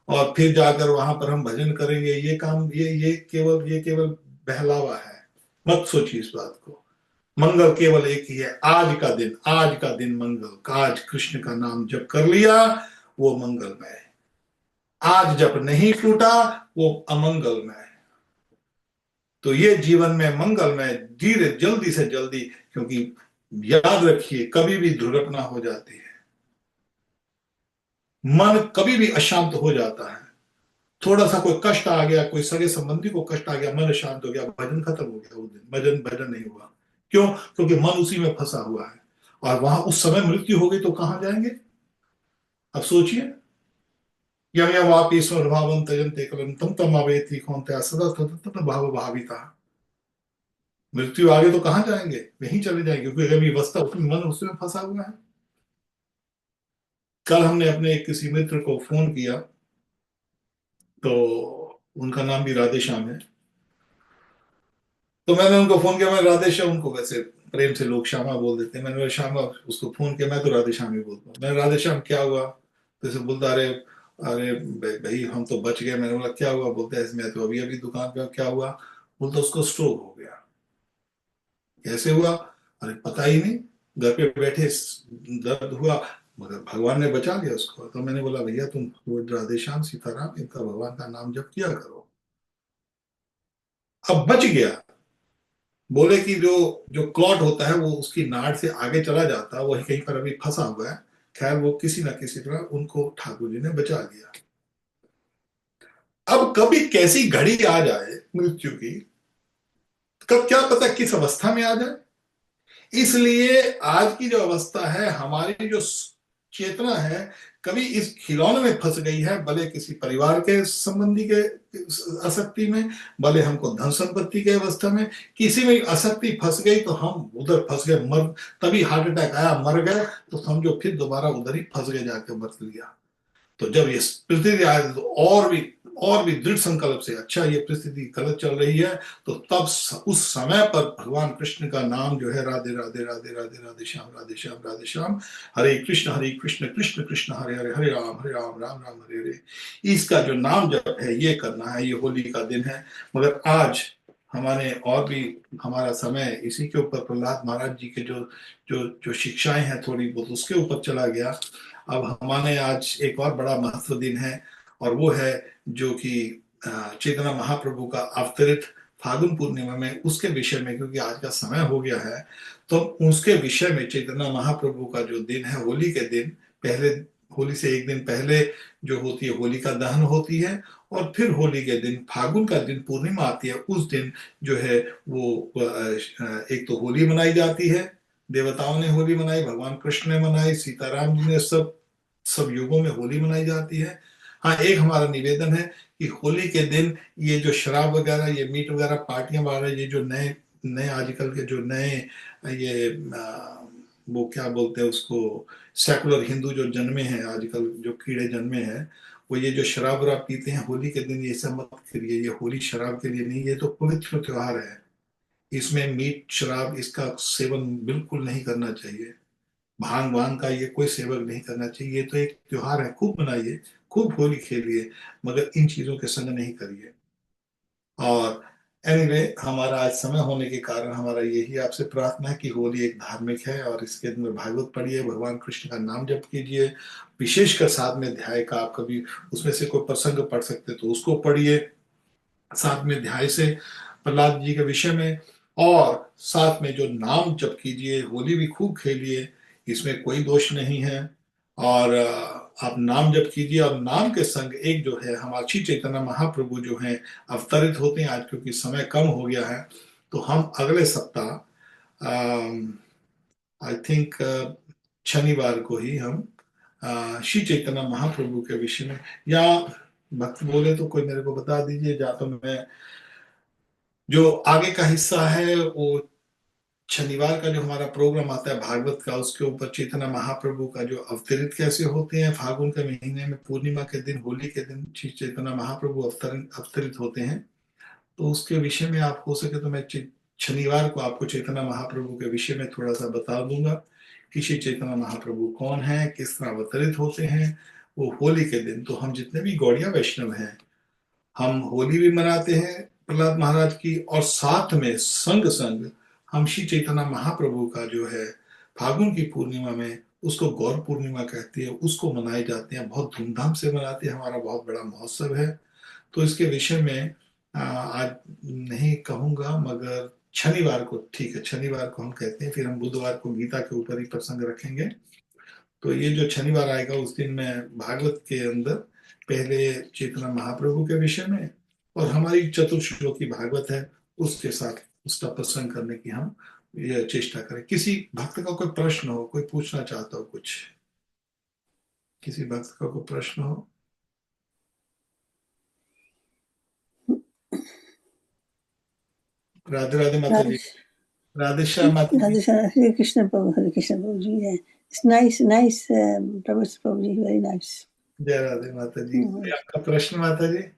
और फिर जाकर वहां पर हम भजन करेंगे। ये काम, ये केवल बहलावा है। मत सोचिए इस बात को। मंगल केवल एक ही है, आज का दिन, आज का दिन मंगल, आज कृष्ण का नाम जप कर लिया, वो मंगलमय है। आज जप नहीं टूटा, वो अमंगलमय है। तो ये जीवन में मंगलमय, धीरे जल्दी से जल्दी, क्योंकि याद रखिए कभी भी दुर्घटना हो जाती है, मन कभी भी अशांत हो जाता है। थोड़ा सा कोई कष्ट आ गया, कोई सगे संबंधी को कष्ट आ गया, मन शांत हो गया, भजन खत्म हो गया, वो दिन भजन भजन नहीं हुआ। क्यों? क्योंकि मन उसी में फंसा हुआ है। और वहां उस समय मृत्यु हो गई तो कहां जाएंगे? अब सोचिए। यम यम वापी स्वर भावम त्यजन्ते कलम तम तम अवेति कौन्तेय सदा तत भाव भाविता। मृत्यु आगे तो कहां जाएंगे? वहीं चले जाएंगे, क्योंकि अभी अवस्था उसमें, मन उसमें फंसा हुआ है। कल हमने अपने किसी मित्र को फोन किया, तो उनका नाम भी राधे श्याम है। तो मैंने उनको फोन किया, मैं राधे श्याम, उनको वैसे प्रेम से लोग श्यामा बोल देते हैं, मैंने बोला श्यामा, उसको फोन किया, मैं तो राधे श्याम ही बोलता हूँ। मैंने राधे श्याम क्या हुआ? तो इसे बोलता, अरे अरे भाई हम तो बच गए। मैंने बोला क्या हुआ? बोलते हैं मैं तो अभी अभी दुकान पे। क्या हुआ? बोलता उसको स्ट्रोक हो गया। कैसे हुआ? अरे पता ही नहीं, घर पे बैठे दर्द हुआ, मगर भगवान ने बचा लिया उसको। तो मैंने बोला भैया तुम रोज राधे श्याम सीताराम इनका भगवान का नाम जप किया करो। अब बच गया। बोले कि जो जो क्लॉट होता है वो उसकी नाड़ से आगे चला जाता है, वही कहीं पर अभी फंसा हुआ है। खैर वो किसी ना किसी तरह उनको ठाकुर जी ने बचा लिया। अब कभी कैसी घड़ी आ जाए मृत्यु की, कब क्या पता किस अवस्था में आ जाए। इसलिए आज की जो अवस्था है, हमारी जो चेतना है, कभी इस खिलौने में फंस गई है, भले किसी परिवार के संबंधी के आसक्ति में, भले हमको धन संपत्ति के अवस्था में, किसी में आसक्ति फंस गई तो हम उधर फंस गए, मर, तभी हार्ट अटैक आया, मर गए, तो समझो फिर दोबारा उधर ही फंस गए, जाके मर लिया। तो जब ये परिस्थिति आए तो और भी दृढ़ संकल्प से, अच्छा ये परिस्थिति गलत चल रही है, तो तब उस समय पर भगवान कृष्ण का नाम जो है, राधे राधे राधे राधे राधे श्याम राधे श्याम राधे श्याम, हरे कृष्ण कृष्ण कृष्ण हरे हरे, हरे राम राम राम हरे हरे, इसका जो नाम जप है ये करना है। ये होली का दिन है। मगर आज हमारे और भी, हमारा समय इसी के ऊपर, प्रहलाद महाराज जी के जो जो जो शिक्षाएं हैं थोड़ी बहुत उसके ऊपर चला गया। अब हमारे आज एक और बड़ा महत्व दिन है, और वो है जो कि चैतन्य महाप्रभु का अवतरित फागुन पूर्णिमा में, उसके विषय में, क्योंकि आज का समय हो गया है, तो उसके विषय में चैतन्य महाप्रभु का जो दिन है, होली के दिन, पहले होली से एक दिन पहले जो होती है होली का दहन होती है, और फिर होली के दिन, फागुन का दिन पूर्णिमा आती है, उस दिन जो है वो एक तो होली मनाई जाती है। देवताओं ने होली मनाई, भगवान कृष्ण ने मनाई, सीताराम जी ने, सब सब युगों में होली मनाई जाती है। हाँ, एक हमारा निवेदन है कि होली के दिन ये जो शराब वगैरह, ये मीट वगैरह, पार्टियां वगैरह, ये जो नए नए आजकल के जो नए ये वो क्या बोलते हैं उसको, सेकुलर हिंदू जो जन्मे हैं आजकल, जो कीड़े जन्मे हैं, वो ये जो शराब वराब पीते हैं होली के दिन, ये सब मत करिए। ये होली शराब के लिए नहीं, ये तो पवित्र त्योहार है। इसमें मीट शराब इसका सेवन बिल्कुल नहीं करना चाहिए। भांग वांग का ये कोई सेवन नहीं करना चाहिए। ये तो एक त्योहार है, खूब मनाइए, खूब होली खेलिए, मगर इन चीजों के संग नहीं करिए। और एनीवे हमारा आज समय होने के कारण हमारा यही आपसे प्रार्थना है कि होली एक धार्मिक है और इसके अंदर भागवत पढ़िए, भगवान कृष्ण का नाम जप कीजिए, विशेषकर साथ में ध्याय का, आप कभी उसमें से कोई प्रसंग पढ़ सकते तो उसको पढ़िए साथ में ध्याय से प्रहलाद जी के विषय में। और साथ में जो नाम जप कीजिए, होली भी खूब खेलिए, इसमें कोई दोष नहीं है। और आप नाम जप कीजिए, और नाम के संग एक जो है हमारे श्री चैतन्य महाप्रभु जो हैं अवतरित होते हैं। आज क्योंकि समय कम हो गया है, तो हम अगले सप्ताह आई थिंक शनिवार को ही हम श्री चैतन्य महाप्रभु के विषय में, या भक्त बोले तो कोई मेरे को बता दीजिए, या तो मैं जो आगे का हिस्सा है वो शनिवार का जो हमारा प्रोग्राम आता है भागवत का, उसके ऊपर चैतन्य महाप्रभु का जो अवतरित कैसे होते हैं फागुन के महीने में पूर्णिमा के दिन, होली के दिन श्री चैतन्य महाप्रभु अवतरित होते हैं, तो उसके विषय में आप हो सके तो मैं शनिवार को आपको चैतन्य महाप्रभु के विषय में थोड़ा सा बता दूंगा कि श्री चैतन्य महाप्रभु कौन है, किस तरह अवतरित होते हैं। वो होली के दिन तो हम जितने भी गौड़िया वैष्णव हैं, हम होली भी मनाते हैं प्रहलाद महाराज की, और साथ में संग संग हम श्री चैतन्य महाप्रभु का जो है फागुन की पूर्णिमा में, उसको गौर पूर्णिमा कहती है, उसको मनाए जाते हैं, बहुत धूमधाम से मनाते हैं, हमारा बहुत बड़ा महोत्सव है। तो इसके विषय में आज नहीं कहूंगा, मगर शनिवार को ठीक है, शनिवार को हम कहते हैं, फिर हम बुधवार को गीता के ऊपर ही प्रसंग रखेंगे। तो ये जो शनिवार आएगा उस दिन मैं भागवत के अंदर पहले चेतना महाप्रभु के विषय में, और हमारी चतुर्श्लोकी भागवत है उसके साथ उसका प्रसंग करने की हम ये चेष्टा करें। किसी भक्त का कोई प्रश्न हो, कोई पूछना चाहता हो कुछ, किसी भक्त का कोई प्रश्न हो? राधे राधे माता जी। राधे श्याम माता जी। Radha Hare Krishna Prabhu, Hare Krishna Prabhuji. Yeah. It's nice, nice, Prabhuji, Prabhuji, very nice. जय राधे माता जी। कोई आपका प्रश्न माता जी?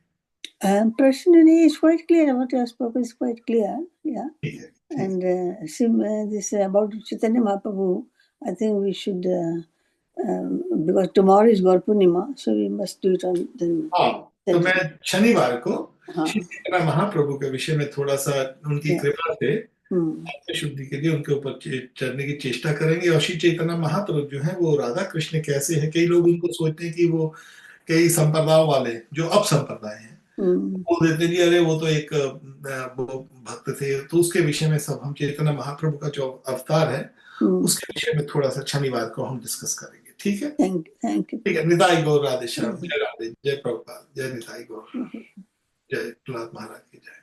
Personally, it's quite clear. What you spoke is quite clear. Yeah. ठीक है। And this about Chaitanya Mahaprabhu, I think we should, because tomorrow is Gaur Purnima, so we must do it on then. हाँ, तो मैं शनिवार को हाँ, श्री चैतन्य महाप्रभु के विषय में थोड़ा सा उनकी Yeah. कृपा से शुद्धि के लिए उनके ऊपर चढ़ने की चेष्टा करेंगे। और श्री चैतन्य महाप्रभु जो है वो राधा कृष्ण कैसे है, कई लोग उनको सोचते हैं कि वो कई संप्रदायों वाले जो अब संप्रदाय हैं वो देते जी अरे वो तो एक वो भक्त थे, तो उसके विषय में सब हम चैतन्य महाप्रभु का जो अवतार है उसके विषय में थोड़ा सा शनिवार को हम डिस्कस करेंगे। ठीक है, Thank you. ठीक है। निताई गौर, राधे श्याम, जय राधे, जय प्रभुपाद, जय निताई गौर, जय प्रहलाद महाराज की जय।